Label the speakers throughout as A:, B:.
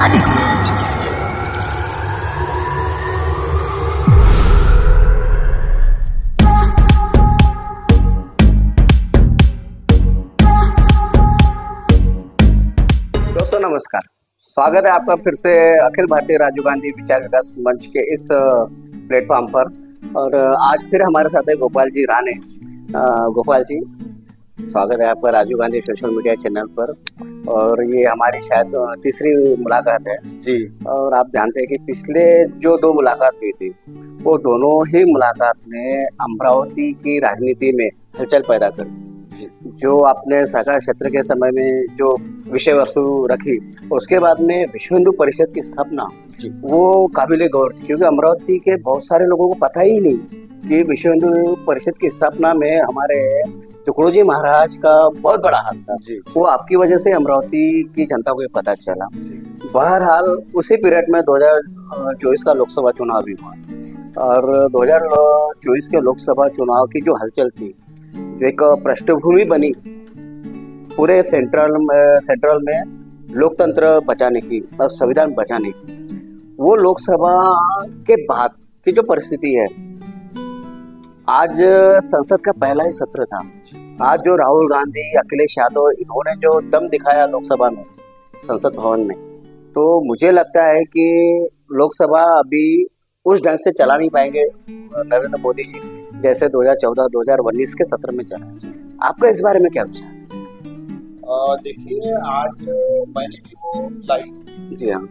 A: दोस्तों नमस्कार, स्वागत है आपका फिर से अखिल भारतीय राजीव गांधी विचार विकास मंच के इस प्लेटफॉर्म पर। और आज फिर हमारे साथ है गोपाल जी राणे। गोपाल जी, स्वागत है आपका Rajiv Gandhi social media channel पर। और ये हमारी शायद तीसरी मुलाकात है
B: जी।
A: और आप जानते हैं कि पिछले जो दो मुलाकात हुई थी वो दोनों ही मुलाकात ने अमरावती की राजनीति में हलचल पैदा कर जो आपने सहकार क्षेत्र के समय में जो विषय वस्तु रखी, उसके बाद में विश्व हिंदू परिषद की स्थापना वो काबिले गौर थी, क्योंकि अमरावती के बहुत सारे लोगों को पता ही नहीं कि विश्व हिंदू परिषद की स्थापना में हमारे तुकडोजी महाराज का बहुत बड़ा हाथ था। वो आपकी वजह से अमरावती की जनता को ये पता चला। बहरहाल उसी पीरियड में 2024 का लोकसभा चुनाव भी हुआ और 2024 के लोकसभा चुनाव की जो हलचल थी, जो एक पृष्ठभूमि बनी पूरे सेंट्रल में लोकतंत्र बचाने की और संविधान बचाने की, वो लोकसभा के बाद की जो परिस्थिति है, आज संसद का पहला ही सत्र था। आज जो राहुल गांधी, अखिलेश यादव, इन्होंने जो दम दिखाया लोकसभा में, संसद भवन में, तो मुझे लगता है कि लोकसभा अभी उस ढंग से चला नहीं पाएंगे नरेंद्र मोदी जी, जैसे 2014-2019 के सत्र में चला। आपका इस बारे में क्या विचार?
B: देखिए, आज मैंने भी वो लाई।
A: जी हाँ।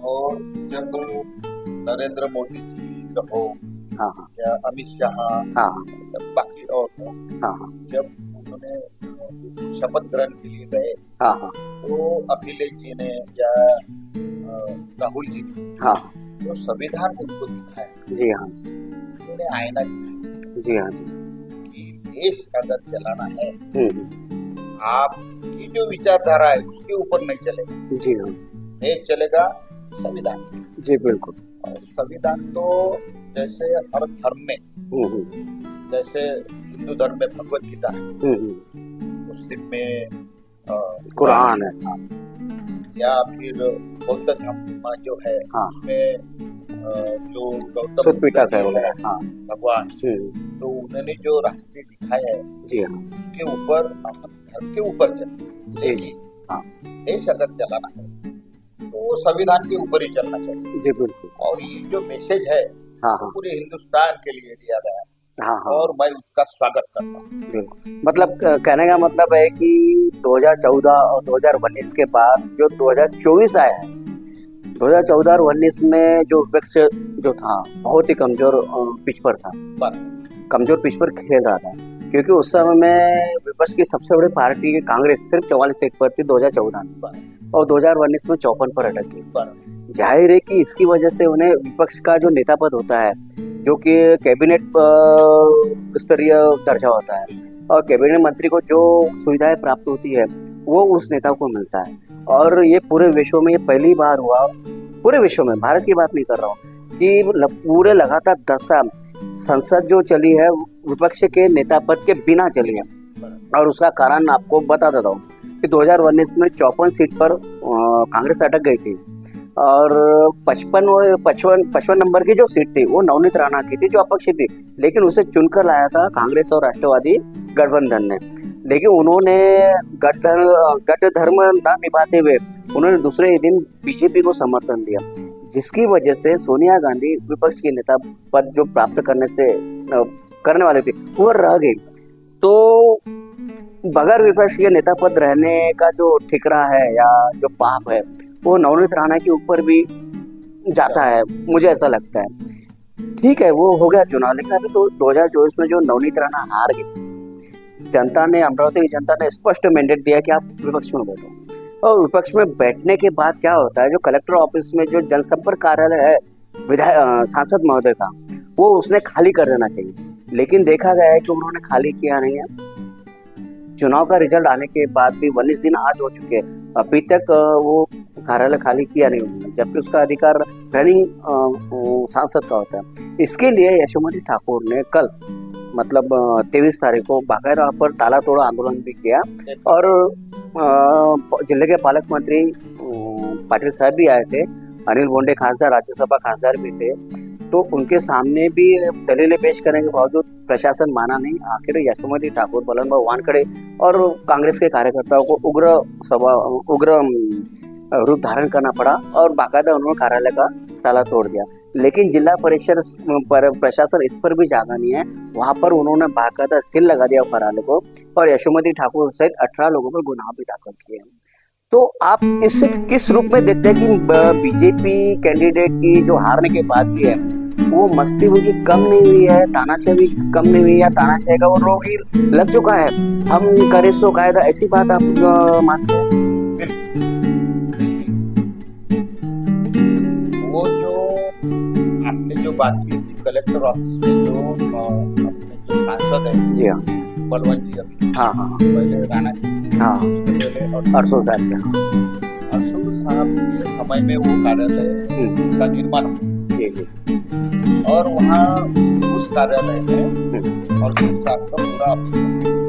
B: और जब नरेंद्र मोदी जी रहो,
A: हाँ हाँ,
B: या अमित शाह,
A: हाँ
B: बाकी और
A: हाँ हाँ,
B: जब उन्होंने शपथ ग्रहण के लिए गए,
A: हाँ हाँ,
B: तो अखिलेश जी ने या राहुल जी ने
A: हाँ,
B: तो संविधान उनको दिखाया।
A: जी हाँ,
B: उन्होंने आईना दिखाया।
A: जी हाँ,
B: कि देश अगर चलाना है, आपकी जो विचारधारा है उसके ऊपर नहीं चलेगा।
A: जी हाँ,
B: देश चलेगा संविधान।
A: जी बिल्कुल।
B: और संविधान तो जैसे हर धर्म में, जैसे हिंदू धर्म में भगवत गीता है, मुस्लिम में
A: कुरान है,
B: या फिर बौद्ध धर्म जो है,
A: हाँ,
B: उसमें जो गौतम
A: सुत पिटक है
B: बुद्ध जी
A: वगैरह, हाँ,
B: भगवान, तो उन्होंने जो रास्ते दिखाए हैं,
A: जी हाँ,
B: उसके ऊपर अपन धर्म के ऊपर चले। लेकिन
A: हाँ,
B: देश अगर चलाना है तो संविधान के ऊपर ही चलना चाहिए।
A: जी बिल्कुल।
B: और ये जो मैसेज है,
A: हाँ हाँ,
B: पूरे हिंदुस्तान के लिए दिया गया है।
A: हाँ हाँ,
B: और मैं उसका स्वागत करता हूँ।
A: बिल्कुल। मतलब कहने का मतलब है कि 2014 और 2019 के बाद जो 2024 आया है, 2014 और 2019 में जो विपक्ष जो था बहुत ही कमजोर पिच पर था, कमजोर पिच पर खेल रहा था, क्योंकि उस समय में विपक्ष की सबसे बड़ी पार्टी कांग्रेस सिर्फ 44 सीट पर थी 2014 में, और 2019 में 54 पर अटक गई। जाहिर है कि इसकी वजह से उन्हें विपक्ष का जो नेता पद होता है, जो कि कैबिनेट स्तरीय दर्जा होता है, और कैबिनेट मंत्री को जो सुविधाएं प्राप्त होती है वो उस नेता को मिलता है। और ये पूरे विश्व में ये पहली बार हुआ, पूरे विश्व में, भारत की बात नहीं कर रहा हूँ, कि पूरे लगातार 10 साल संसद जो चली है विपक्ष के नेता पद के बिना चली है। और उसका कारण आपको बता देता हूँ कि 2019 में 54 सीट पर कांग्रेस अटक गई थी, और 55 नंबर की जो सीट थी वो नवनीत राणा की थी, जो अपक्ष थी, लेकिन उसे चुनकर लाया था कांग्रेस और राष्ट्रवादी गठबंधन ने। लेकिन उन्होंने गठ धर्म न निभाते हुए उन्होंने दूसरे ही दिन बीजेपी को समर्थन दिया, जिसकी वजह से सोनिया गांधी विपक्ष के नेता पद जो प्राप्त करने वाले थे वो रह गई। तो बगैर विपक्ष के नेता पद रहने का जो ठिकरा है या जो पाप है वो नवनीत राणा के ऊपर भी जाता है, मुझे ऐसा लगता है। ठीक है, वो हो गया चुनाव, लेकिन अभी तो 2024 में जो नवनीत राणा हार गई, जनता ने, अमरावती की जनता ने स्पष्ट मैंडेट दिया कि आप विपक्ष में बैठो। और विपक्ष में बैठने के बाद क्या होता है, जो कलेक्टर ऑफिस में जो जनसंपर्क कार्यालय है सांसद महोदय का, वो उसने खाली कर देना चाहिए, लेकिन देखा गया है कि उन्होंने खाली किया नहीं है। चुनाव का रिजल्ट आने के बाद भी 19 दिन आज हो चुके हैं, अभी तक वो कार्यालय खाली किया नहीं उन्होंने, जबकि उसका अधिकार रनिंग सांसद का होता है। इसके लिए यशोमती ठाकुर ने कल मतलब 23 तारीख को बाकायदा पर ताला तोड़ा आंदोलन भी किया, और जिले के पालक मंत्री पाटिल साहब भी आए थे, अनिल बोंडे खासदार राज्यसभा खासदार भी थे, तो उनके सामने भी दलीलें पेश करने के बावजूद प्रशासन माना नहीं। आखिर यशोमती ठाकुर, बलनभाऊ वानखड़े और कांग्रेस के कार्यकर्ताओं को उग्र रूप धारण करना पड़ा और बाकायदा उन्होंने कार्यालय का ताला तोड़ दिया। लेकिन जिला परिषद प्रशासन इस पर भी जागा नहीं है, वहां पर उन्होंने बाकायदा सील लगा दिया कार्यालय को और यशोमती ठाकुर सहित 18 लोगों पर गुनाह भी दाखिल किए। तो आप इसे किस रूप में देखते हैं कि बीजेपी कैंडिडेट की जो हारने के बाद भी है वो मस्ती उनकी कम नहीं हुई है, तानाशाही कम नहीं हुई, या तानाशाही का वो रोग ही लग चुका है, हम करे सो कायदा, ऐसी बात आप मानते हैं?
B: वो जो आपने जो बात की थी कलेक्टर ऑफिस में जो अपने जो सांसद है,
A: जी हाँ,
B: बलवंत जी, अभी
A: हाँ हाँ
B: पहले राणा जी,
A: हाँ,
B: उसके पहले
A: अरसोल साहब के,
B: अरसोल साहब के समय में वो कार्यालय का निर्माण हुआ।
A: जी जी,
B: और वहाँ उस कार्यालय में अरसोल साहब का पूरा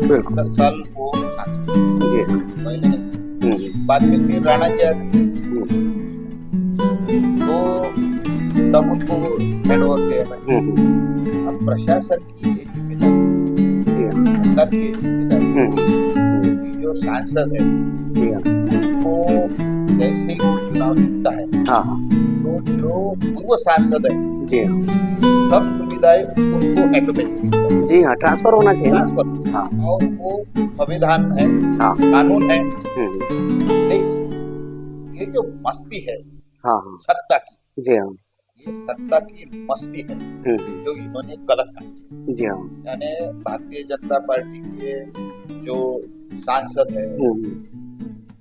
A: बिल्कुल
B: 10 साल वो सांसद
A: जी,
B: पहले नहीं, बाद में फिर राणा जी तो तब उनको हेड ओवर किया। अब प्रशासन की ये जिम्मेदारी, सरकार की जिम्मेदारी, जो सांसद है उसको जैसे ही वो चुनाव जीतता है तो जो पूर्व सांसद है सब सुविधाएं उनको ऑटोमेटिक,
A: जी हाँ, ट्रांसफर होना चाहिए,
B: ट्रांसफर। हाँ। और वो संविधान है, कानून है, लेकिन ये जो मस्ती है सत्ता की,
A: जी हाँ,
B: ये सत्ता की मस्ती है जो इन्होंने गलत की।
A: जी हाँ,
B: यानी भारतीय जनता पार्टी के जो सांसद है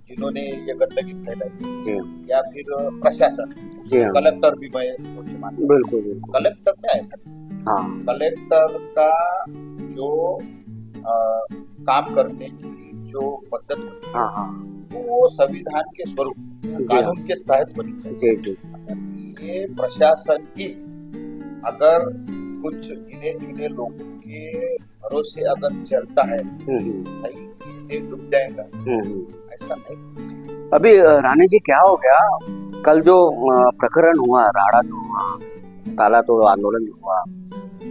B: जिन्होंने ये गंदगी फैलाई, या फिर प्रशासन, कलेक्टर भी मैं दोषी मानता हूं।
A: बिल्कुल,
B: कलेक्टर में ऐसा नहीं, कलेक्टर का जो काम करने की जो पद्धत होती है वो संविधान के स्वरूप कानून के तहत होनी चाहिए। ये प्रशासन की अगर कुछ गिने चुने लोगों के भरोसे अगर चलता है ये डूब जाएगा, ऐसा नहीं।
A: अभी रानी जी क्या हो गया, कल जो प्रकरण हुआ, राड़ा जो हुआ, ताला तोड़ आंदोलन जो हुआ,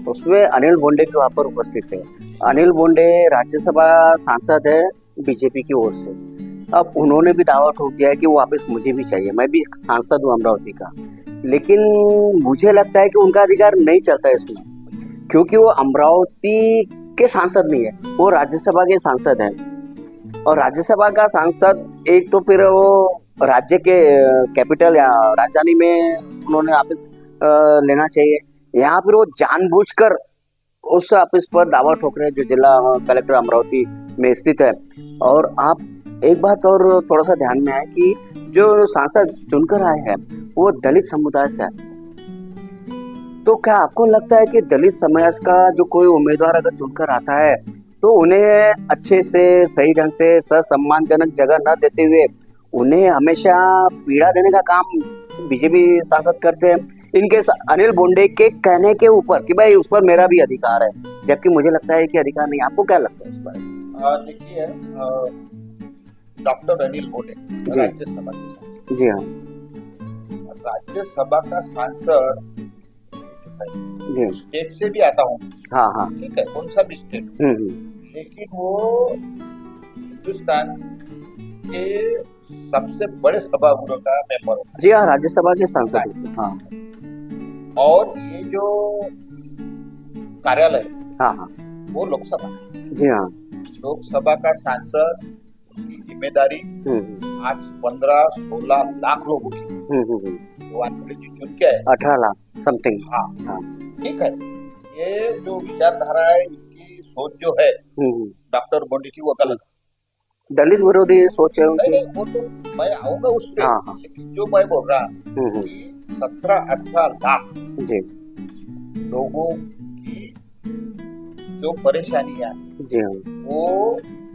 A: उसमें अनिल बोंडे के वहां पर उपस्थित थे। अनिल बोंडे राज्यसभा सांसद है बीजेपी की ओर से। अब उन्होंने भी दावा ठोक दिया है कि वो वापस मुझे भी चाहिए, मैं भी सांसद हूँ अमरावती का, लेकिन मुझे लगता है कि उनका अधिकार नहीं चलता है इसमें, क्योंकि वो अमरावती के सांसद नहीं है, वो राज्यसभा के सांसद हैं। और राज्यसभा का सांसद एक तो फिर वो राज्य के कैपिटल या राजधानी में उन्होंने ऑफिस लेना चाहिए, यहाँ फिर वो जानबूझकर उस ऑफिस पर दावा ठोक रहे हैं जो जिला कलेक्टर अमरावती में स्थित है। और आप एक बात और थोड़ा सा ध्यान में आए कि जो सांसद चुनकर आए हैं वो दलित समुदाय से आए, तो क्या आपको लगता है कि दलित समाज का जो कोई उम्मीदवार अगर चुनकर आता है तो उन्हें अच्छे से सही ढंग से सम्मानजनक जगह न देते हुए उन्हें हमेशा पीड़ा देने का काम बीजेपी सांसद करते हैं, इनके अनिल बोंडे के कहने के ऊपर कि भाई उस पर मेरा भी अधिकार है, जबकि मुझे लगता है कि अधिकार नहीं। आपको क्या लगता है इस पर?
B: देखिए, डॉक्टर अनिल बोंडे राज्यसभा के सांसद,
A: जी हाँ,
B: राज्यसभा का सांसद जी स्टेट से भी आता हूँ, हाँ, ठीक है, कौन सा भी स्टेट, लेकिन वो हिंदुस्तान के सबसे बड़े सभागृह का मेंबर होता है।
A: जी हाँ, राज्यसभा के सांसद, हाँ।
B: और ये जो कार्यालय,
A: हाँ,
B: वो लोकसभा,
A: जी हाँ,
B: लोकसभा का सांसद की जिम्मेदारी आज 15-16 लाख लोगों की, वानखड़े जी चुन के
A: 18 लाख समथिंग,
B: हाँ, ठीक है। ये जो विचारधारा है, इनकी सोच जो है डॉक्टर बोंडे की, वो गलत,
A: दलित विरोधी सोच है।
B: नहीं, वो तो मैं आऊंगा उस पर, लेकिन जो मैं बोल रहा हूँ कि 17-18 लाख
A: जी
B: लोगों की जो परेशानियां
A: जी हाँ, वो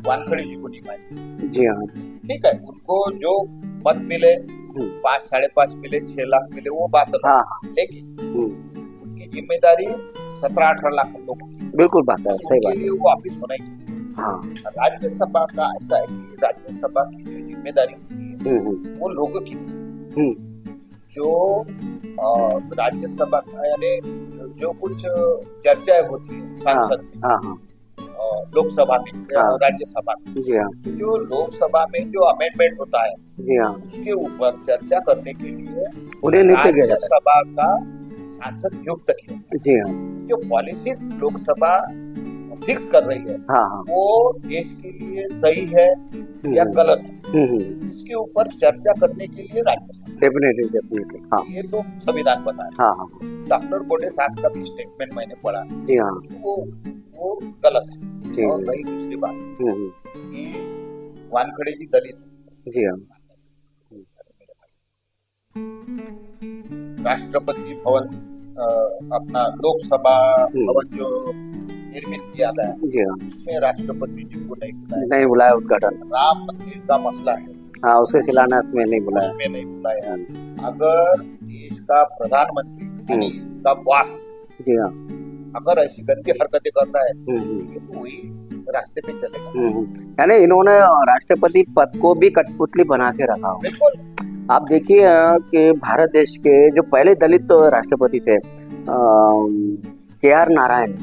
B: वानखड़े जी को नहीं मानी,
A: जी हाँ,
B: ठीक है। उनको जो मत मिले 5-5.5 मिले, 6 लाख मिले, वो बात है, लेकिन उनकी जिम्मेदारी 17-18 लाख लोगों की,
A: बिल्कुल बात है, सही बात है,
B: वो वापिस होना ही चाहिए। हाँ, राज्यसभा का ऐसा है कि राज्यसभा की जो जिम्मेदारी होती है वो लोगों की, जो राज्यसभा यानी जो कुछ चर्चाएं होती है सांसद में, लोकसभा में, राज्यसभा में,
A: जी हाँ,
B: जो लोकसभा में जो अमेंडमेंट होता है,
A: जी हाँ,
B: उसके ऊपर चर्चा करने के लिए
A: उन्हें नियुक्त किया जाता है,
B: राज्यसभा का सांसद नियुक्त किया।
A: जी हाँ,
B: जो पॉलिसीज लोकसभा फिक्स कर रही है, वो देश के लिए सही है या गलत है, इसके ऊपर चर्चा करने के लिए राज्यसभा।
A: डेफिनेटली हाँ,
B: ये तो संविधान बता है।
A: हाँ,
B: डॉक्टर बोले साहब का भी स्टेटमेंट मैंने पढ़ा,
A: जी हाँ,
B: वो गलत है। और रही दूसरी बात कि वानखड़े जी दलित,
A: जी हाँ,
B: राष्ट्रपति भवन अपना लोकसभा भवन जो निर्मित किया गया, जी हाँ, उसमें राष्ट्रपति जी को नहीं
A: बुलाया उद्घाटन।
B: राम मंदिर का मसला है,
A: हाँ, उसके शिलान्यास में नहीं बुलाया,
B: उसमें नहीं बुलाया। अगर देश का प्रधानमंत्री का बॉस, जी हाँ, अगर ऐसी गंदी हरकतें करता है तो वही रास्ते पे चलेगा।
A: यानी इन्होंने राष्ट्रपति पद को भी कठपुतली बना के रखा।
B: बिल्कुल,
A: आप देखिए कि भारत देश के जो पहले दलित राष्ट्रपति थे KR नारायण,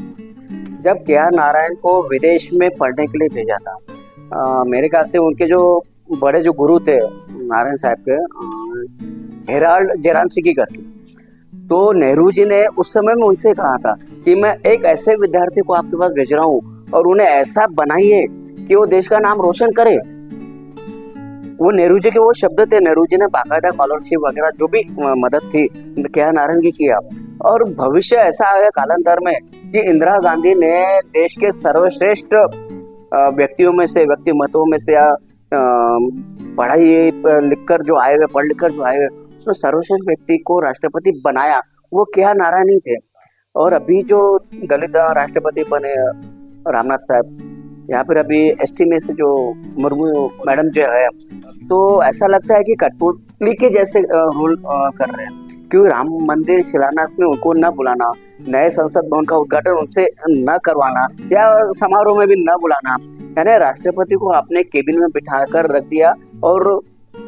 A: जब KR नारायण को विदेश में पढ़ने के लिए भेजा था, मेरे ख्याल से उनके जो बड़े जो गुरु थे नारायण साहब के, हेराल्ड जेरानसिकी करके, तो नेहरू जी ने उस समय में उनसे कहा था कि मैं एक ऐसे विद्यार्थी को आपके पास भेज रहा हूँ और उन्हें ऐसा बनाइए कि वो देश का नाम रोशन करे। वो नेहरू जी के वो शब्द थे। नेहरू जी ने बाकायदा स्कॉलरशिप वगैरह जो भी मदद थी KR नारायण की किया, और भविष्य ऐसा आया कालांतर में कि इंदिरा गांधी ने देश के सर्वश्रेष्ठ व्यक्तियों में से, व्यक्तिमतों में से, पढ़ाई लिखकर जो आए हुए, पढ़ लिखकर जो आए हुए, उसमें सर्वश्रेष्ठ व्यक्ति को राष्ट्रपति बनाया वो KR नारायण ही थे। और अभी जो दलित राष्ट्रपति बने रामनाथ साहब, यहाँ पर अभी ST में से जो मुर्मू मैडम जो है, तो ऐसा लगता है कि कठपुतली के जैसे रोल कर रहे हैं, क्योंकि राम मंदिर शिलान्यास में उनको न बुलाना, नए संसद भवन का उद्घाटन उनसे न करवाना या समारोह में भी न बुलाना, यानी राष्ट्रपति को अपने केबिन में बिठा कर रख दिया और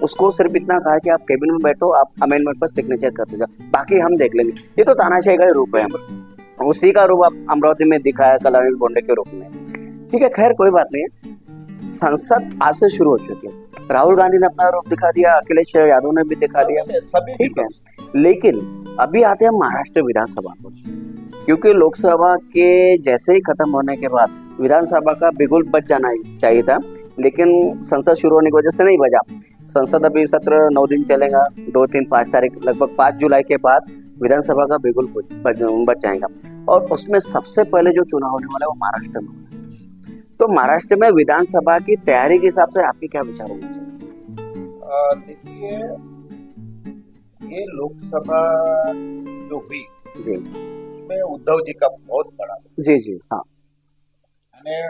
A: उसको सिर्फ इतना कहा कि आप केबिन में बैठो, आप अमेंडमेंट पर सिग्नेचर कर दीजिए, बाकी हम देख लेंगे। ये तो तानाशाही का रूप है, उसी का रूप आप अमरावती में दिखाया कल अनिल बोंडे के रूप में। ठीक है, खैर कोई बात नहीं है। संसद आज से शुरू हो चुकी है, राहुल गांधी ने अपना रूप दिखा दिया, अखिलेश यादव ने भी दिखा दिया, ठीक है। लेकिन अभी आते हैं महाराष्ट्र विधानसभा को, क्योंकि लोकसभा के जैसे ही खत्म होने के बाद विधानसभा का बिगुल बज जाना चाहिए था, लेकिन संसद शुरू होने की वजह से नहीं बजा। संसद अभी सत्र 9 दिन चलेगा, 2, 3, 5 तारीख, लगभग 5 जुलाई के बाद विधानसभा का बिगुल बच जाएगा, और उसमें सबसे पहले जो चुनाव होने वाला है वो महाराष्ट्र में। तो महाराष्ट्र में विधानसभा की तैयारी के हिसाब से आपके क्या विचार होने चाहिए?
B: देखिए, ये लोकसभा जो हुई जी, उसमें उद्धव जी का बहुत बड़ा,
A: जी हाँ,
B: मैं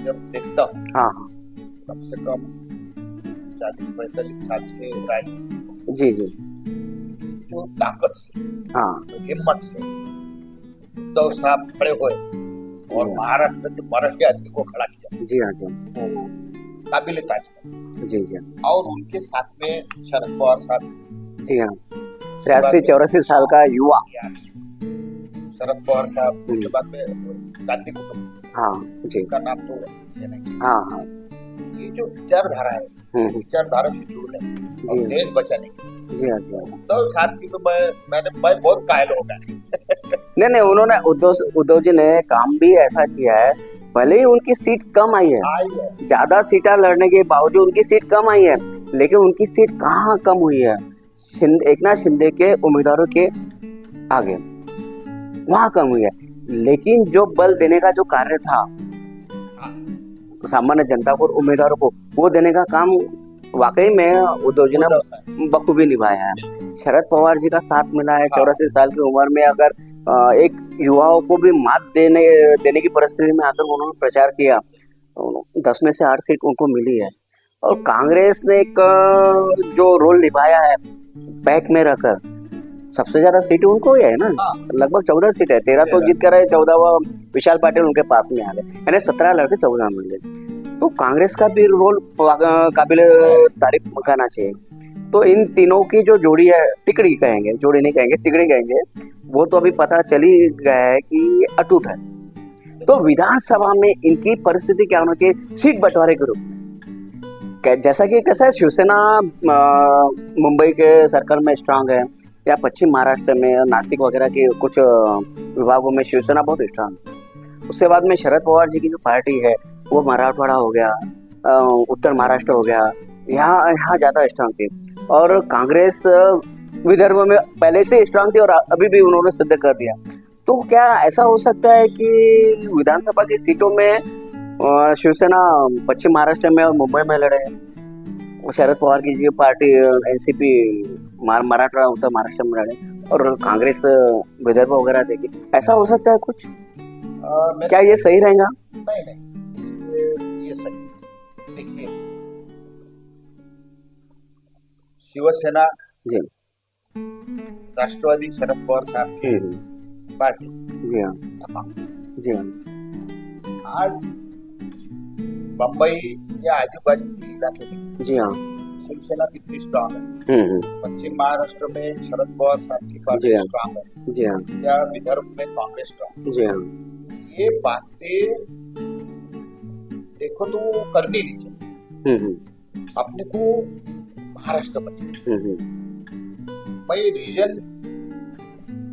B: जब देखता हूँ, हाँ, कम से कम 40-45 साल से राजनीति,
A: जी,
B: जो ताकत से,
A: हाँ,
B: जो हिम्मत से उद्धव साहब खड़े हुए और महाराष्ट्र के मराठी आदमी को खड़ा किया,
A: जी हाँ, जी,
B: वो काबिल तारीफ,
A: जी,
B: और उनके साथ में शरद पवार साहब,
A: जी हाँ, 83-84 साल का युवा
B: शरद पवार साहब, उसके बाद में गांधी कुटुंब,
A: हाँ जी,
B: का नाम तो ये नहीं,
A: हाँ,
B: ये जो विचारधारा है, विचारधारा से जुड़ है और देश बचाने की,
A: जी हाँ,
B: उद्धव साहब की तो मैं बहुत कायल हो गया।
A: नहीं, उन्होंने उद्धव जी ने काम भी ऐसा किया है, भले ही उनकी सीट कम आई है, ज्यादा सीटा लड़ने के बावजूद उनकी सीट कम आई है, लेकिन उनकी सीट कहाँ कम हुई है? एकनाथ शिंदे के उम्मीदवारों के आगे वहां कम हुई है, लेकिन जो बल देने का जो कार्य था सामान्य जनता को, उम्मीदवारों को, वो देने का काम वाकई में उद्धव जी ने बखूबी निभाया है। शरद पवार जी का साथ मिला है, 84 साल की उम्र में अगर एक युवाओं को भी मात देने की परिस्थिति में आकर उन्होंने प्रचार किया, 10 में से 8 सीट उनको मिली है। और कांग्रेस ने एक जो रोल निभाया है बैक में रहकर, सबसे ज्यादा सीटें उनको ही है ना, लगभग 14 सीट है, 13 तो जीत कर रहे, 14वां विशाल पाटिल उनके पास में आ गए, यानी 17 लड़के 14 मिल गए। तो कांग्रेस का भी रोल काबिल तारीफ कहना चाहिए। तो इन तीनों की जो जोड़ी है, तिकड़ी कहेंगे, जोड़ी नहीं कहेंगे, तिकड़ी कहेंगे, वो तो अभी पता चल ही गया है कि अटूट है। तो विधानसभा में इनकी परिस्थिति क्या होना चाहिए सीट बंटवारे के रूप में? जैसा कि कैसा है, शिवसेना मुंबई के सर्कल में स्ट्रांग है, या पश्चिम महाराष्ट्र में नासिक वगैरह के कुछ विभागों में शिवसेना बहुत स्ट्रांग है। उसके बाद में शरद पवार जी की जो पार्टी है वो मराठवाड़ा हो गया, उत्तर महाराष्ट्र हो गया, यहाँ ज़्यादा स्ट्रांग थी। और कांग्रेस विदर्भ में पहले से स्ट्रांग थी और अभी भी उन्होंने सिद्ध कर दिया। तो क्या ऐसा हो सकता है कि विधानसभा की सीटों में शिवसेना पश्चिम महाराष्ट्र में और मुंबई में लड़े, शरद पवार की जी पार्टी एनसीपी मराठवाड़ा उत्तर महाराष्ट्र में लड़े, और कांग्रेस विदर्भ वगैरह देगी? ऐसा हो सकता है कुछ? क्या ये सही रहेगा?
B: नहीं, ये सही। देखिए, शिवसेना
A: जी,
B: राष्ट्रवादी शरद पवार साहब की पार्टी,
A: जी हाँ, जी हाँ,
B: आज बम्बई या आजू बाजू के इलाके में, जी हाँ, शिवसेना कितनी स्ट्रांग है। पश्चिम महाराष्ट्र में शरद पवार साहब की पार्टी स्ट्रांग है, जी हाँ, या विदर्भ में कांग्रेस स्ट्रांग, जी हाँ। ये बातें देखो तो करनी नहीं चाहिए। अपने को महाराष्ट्र बचे। भाई रीजन,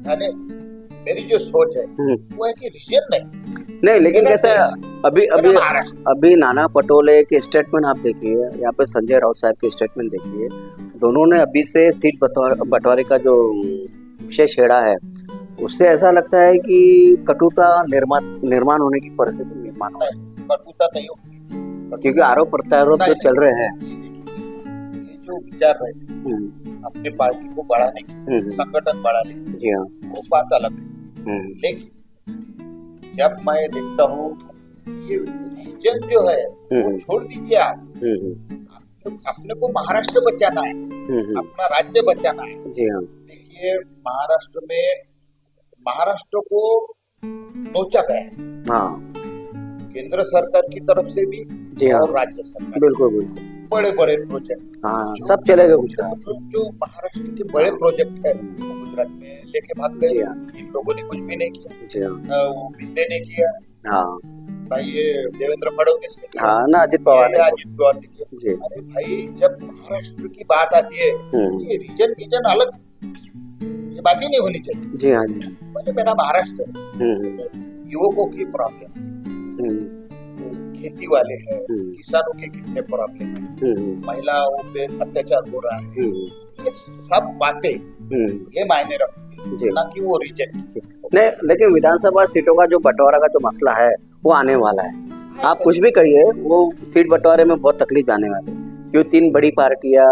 B: यानी मेरी जो सोच है वो है कि रीजन नहीं, लेकिन कैसा है,
A: अभी नाना पटोले के स्टेटमेंट आप देखिए, यहाँ पे संजय राउत साहब के स्टेटमेंट देखिए, दोनों ने अभी से सीट बंटवारे का जो विषय छेड़ा है, उससे ऐसा लगता है कि कटुता निर्माण होने की परिस्थिति निर्माण हो।
B: कटुता नहीं होगी,
A: क्योंकि आरोप प्रत्यारोप जो चल रहे हैं,
B: ये जो विचार रहे थे अपने पार्टी को बढ़ाने की, संगठन बढ़ाने की, जी हाँ, वो बात अलग है। लेकिन जब मैं देखता हूँ ये रीजन जो है वो छोड़ दीजिए आप, अपने को महाराष्ट्र बचाना है, अपना राज्य बचाना है, जी हाँ। देखिए, महाराष्ट्र को सोचा गया है, हाँ, केंद्र सरकार की तरफ से भी, जी हाँ, और राज्य सरकार, बिल्कुल बड़े बड़े प्रोजेक्ट, हाँ, सब चलेगा गुजरात। जो महाराष्ट्र के बड़े प्रोजेक्ट है गुजरात में लेके भाग गए, इन लोगों ने कुछ भी नहीं किया, जी हाँ, वो बिंदे ने किया, हाँ भाई, ये देवेंद्र फडणवीस ने किया, हाँ ना, अजित पवार ने किया, जी। अरे भाई, जब महाराष्ट्र की बात आती है ये रीजन अलग, ये बात ही नहीं होनी चाहिए, जी हाँ, जी। मेरा महाराष्ट्र युवकों की प्रॉब्लम, खेती वाले हैं, किसानों के कितने प्रॉब्लम है, महिलाओं पे अत्याचार हो रहा है, ये सब बातें ये मायने रखती है, ना कि वो रीजन।
A: नहीं, लेकिन विधानसभा सीटों का जो बंटवारा का जो मसला है वो आने वाला है। आप कुछ भी कहिए, वो सीट बंटवारे में बहुत तकलीफ आने वाली है, क्यों? तीन बड़ी पार्टियां,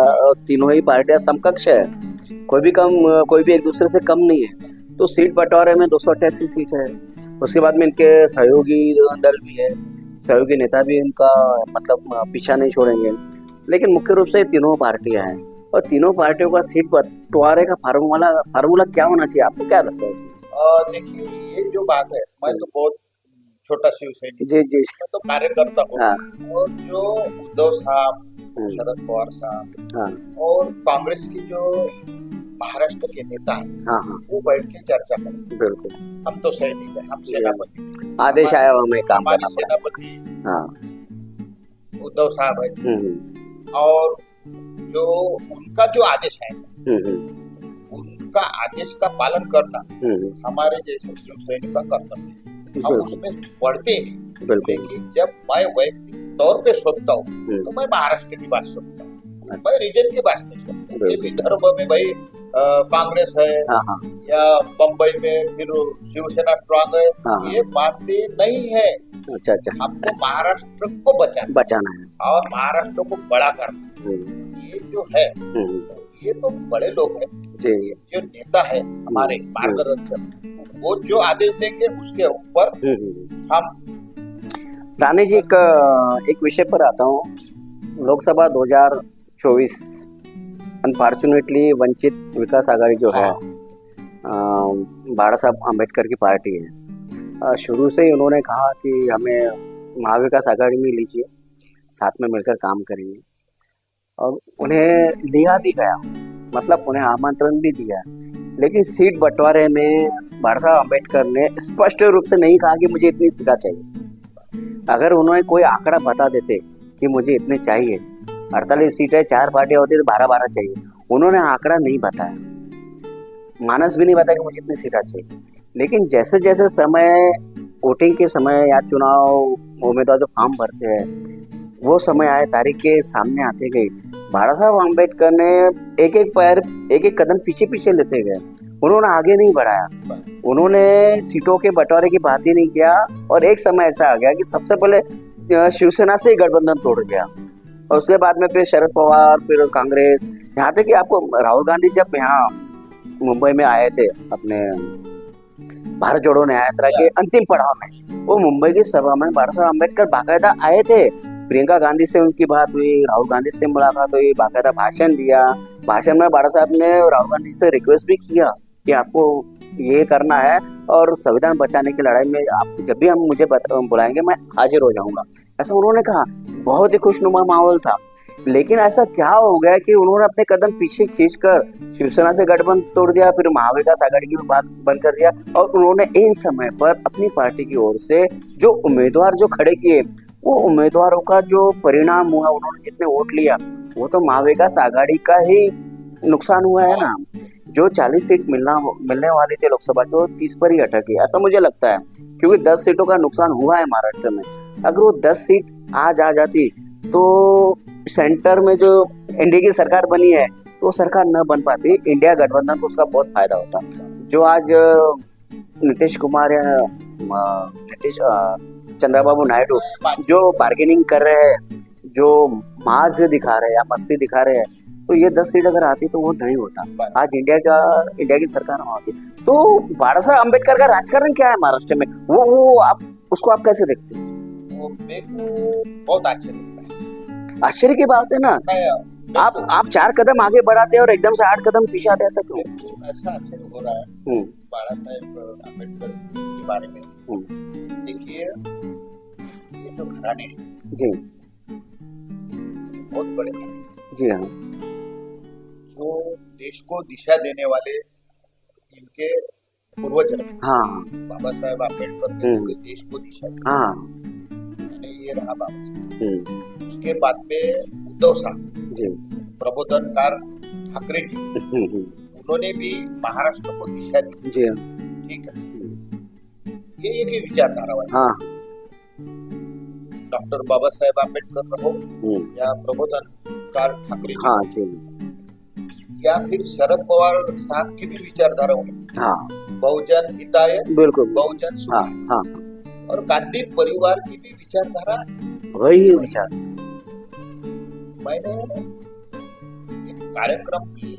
A: तीनों ही पार्टियां समकक्ष है, कोई भी एक दूसरे से कम नहीं है। तो सीट बंटवारे में 288 सीट है, उसके बाद में इनके सहयोगी दल भी है, सहयोगी नेता भी इनका मतलब पीछा नहीं छोड़ेंगे। लेकिन मुख्य रूप से तीनों पार्टियां हैं, और तीनों पार्टियों का सीट बंटवारे का फार्मूला क्या होना चाहिए, आपको क्या लगता है?
B: देखिए, ये जो बात है, मैं तो बहुत छोटा शिवसैनिक, जी, मैं तो कार्यकर्ता हूँ, और जो उद्धव साहब, शरद पवार साहब और कांग्रेस की जो महाराष्ट्र के नेता है, वो बैठ के चर्चा करें। बिल्कुल, हम तो सैनिक है, हम सेनापति,
A: आदेश आया हमें काम करना,
B: सेनापति उद्धव साहब है, और जो उनका जो आदेश है, उनका आदेश का पालन करना हमारे जैसे शिवसैनिक का कर्तव्य है। हम उसमें बढ़ते हैं, लेकिन जब मैं वैयक्तिक तौर पे सोचता हूँ तो मैं महाराष्ट्र की बात सोचता हूँ, मैं रीजन की बात नहीं सोचता। विदर्भ में भाई कांग्रेस है, या बम्बई में फिर शिवसेना स्ट्रांग है, ये बातें नहीं है।
A: अच्छा,
B: हमको महाराष्ट्र को बचाना है और महाराष्ट्र को बड़ा करना है। ये जो है, ये तो बड़े लोग हैं, जो नेता है हमारे मार्गदर्शक, वो जो आदेश देंगे उसके ऊपर हम।
A: रानी जी, एक विषय पर आता हूँ। लोकसभा 2024 अनफॉर्चुनेटली वंचित विकास आघाड़ी जो है, बाड़ा साहब अम्बेडकर की पार्टी है, शुरू से ही उन्होंने कहा कि हमें महाविकास आघाड़ी में लीजिए, साथ में मिलकर काम करेंगे। और उन्हें लिया भी गया, मतलब उन्हें आमंत्रण भी दिया, लेकिन सीट बंटवारे में बाबा साहब अम्बेडकर ने स्पष्ट रूप से नहीं कहा कि मुझे इतनी सीटें चाहिए। अगर उन्होंने कोई आंकड़ा बता देते कि मुझे इतने चाहिए, 48 सीटें 4 पार्टियां होती तो 12-12 चाहिए, उन्होंने आंकड़ा नहीं बताया, मानस भी नहीं बताया कि मुझे इतनी सीटें चाहिए। लेकिन जैसे जैसे समय, वोटिंग के समय या चुनाव उम्मीदवार जो फॉर्म भरते हैं, वो समय आए, तारीख के सामने आते गई, बाबा साहब अम्बेडकर ने एक एक पैर, एक एक कदम पीछे पीछे लेते गए। उन्होंने आगे नहीं बढ़ाया, उन्होंने सीटों के बंटवारे की बात ही नहीं किया। और एक समय ऐसा आ गया कि सबसे पहले शिवसेना से ही गठबंधन तोड़ गया, और उसके बाद में फिर शरद पवार, फिर कांग्रेस, यहाँ तक कि आपको राहुल गांधी जब यहाँ मुंबई में आए थे अपने भारत जोड़ो न्याय यात्रा के अंतिम पड़ाव में, वो मुंबई की सभा में बाबा साहब अम्बेडकर बाकायदा आए थे। प्रियंका गांधी से उनकी बात हुई, राहुल गांधी से मुलाकात हुई, बाकायदा भाषण दिया। भाषण में बाबा साहब ने राहुल गांधी से रिक्वेस्ट भी किया कि आपको ये करना है और संविधान बचाने की लड़ाई में आप जब भी हम मुझे बुलाएंगे मैं हाजिर हो जाऊंगा, ऐसा उन्होंने कहा। बहुत ही खुशनुमा माहौल था। लेकिन ऐसा क्या हो गया कि उन्होंने अपने कदम पीछे खींचकर शिवसेना से गठबंधन तोड़ दिया, फिर महाविकास आघाड़ी की बात बंद कर दिया, और उन्होंने इन समय पर अपनी पार्टी की ओर से जो उम्मीदवार जो खड़े किए, वो उम्मीदवारों का जो परिणाम हुआ, उन्होंने जितने वोट लिया, वो तो महाविकास आघाड़ी का ही नुकसान हुआ है ना। जो 40 सीट मिलने वाली थी लोकसभा की, वो 30 पर ही अटकी, ऐसा मुझे लगता है, क्योंकि 10 सीटों का नुकसान हुआ है महाराष्ट्र में। अगर वो 10 सीट आज आ जाती तो सेंटर में जो एनडीए की सरकार बनी है, तो वो सरकार न बन पाती, इंडिया गठबंधन को उसका बहुत फायदा होता। जो आज नीतीश कुमार या चंद्रबाबू नायडू जो बार्गेनिंग कर रहे हैं, जो माज दिखा रहे हैं या मस्ती दिखा रहे हैं, तो ये 10 सीट अगर आती तो वो नहीं होता, आज इंडिया की सरकार होती। तो बाबा साहब अम्बेडकर का राजकारण क्या है महाराष्ट्र में, वो आप उसको आप कैसे देखते हैं?
B: वो मेरे को बहुत आश्चर्य लगता है।
A: आश्चर्य की बात है ना, आप 4 कदम आगे बढ़ाते हैं और एकदम से 8 कदम पीछे आते हैं, ऐसा क्यों?
B: ऐसा आश्चर्य हो रहा है बाबा साहेब अम्बेडकर के बारे में। देखिए, ये जो घराने
A: जी,
B: बहुत बड़े घराने
A: जी हाँ,
B: जो देश को दिशा देने वाले इनके पूर्वज,
A: हाँ,
B: बाबा साहेब अम्बेडकर ने पूरे देश को दिशा दी।
A: हाँ,
B: ये रहा बाबा साहब। उसके बाद में उद्धव साहब
A: जी,
B: प्रबोधनकार ठाकरे जी, उन्होंने भी महाराष्ट्र को दिशा दी।
A: जी,
B: ठीक है, ये एक ही विचारधारा वाले,
A: हाँ,
B: डॉक्टर बाबा साहेब अम्बेडकर रहो या प्रबोधनकार ठाकरे जी,
A: हाँ जी,
B: या फिर शरद पवार साहब की भी विचारधारा हुई,
A: हाँ,
B: बहुजन हिताय,
A: बिल्कुल,
B: बहुजन सुखाय,
A: हाँ,
B: और गांधी परिवार की भी विचारधारा
A: वही विचार।
B: मैंने एक कार्यक्रम भी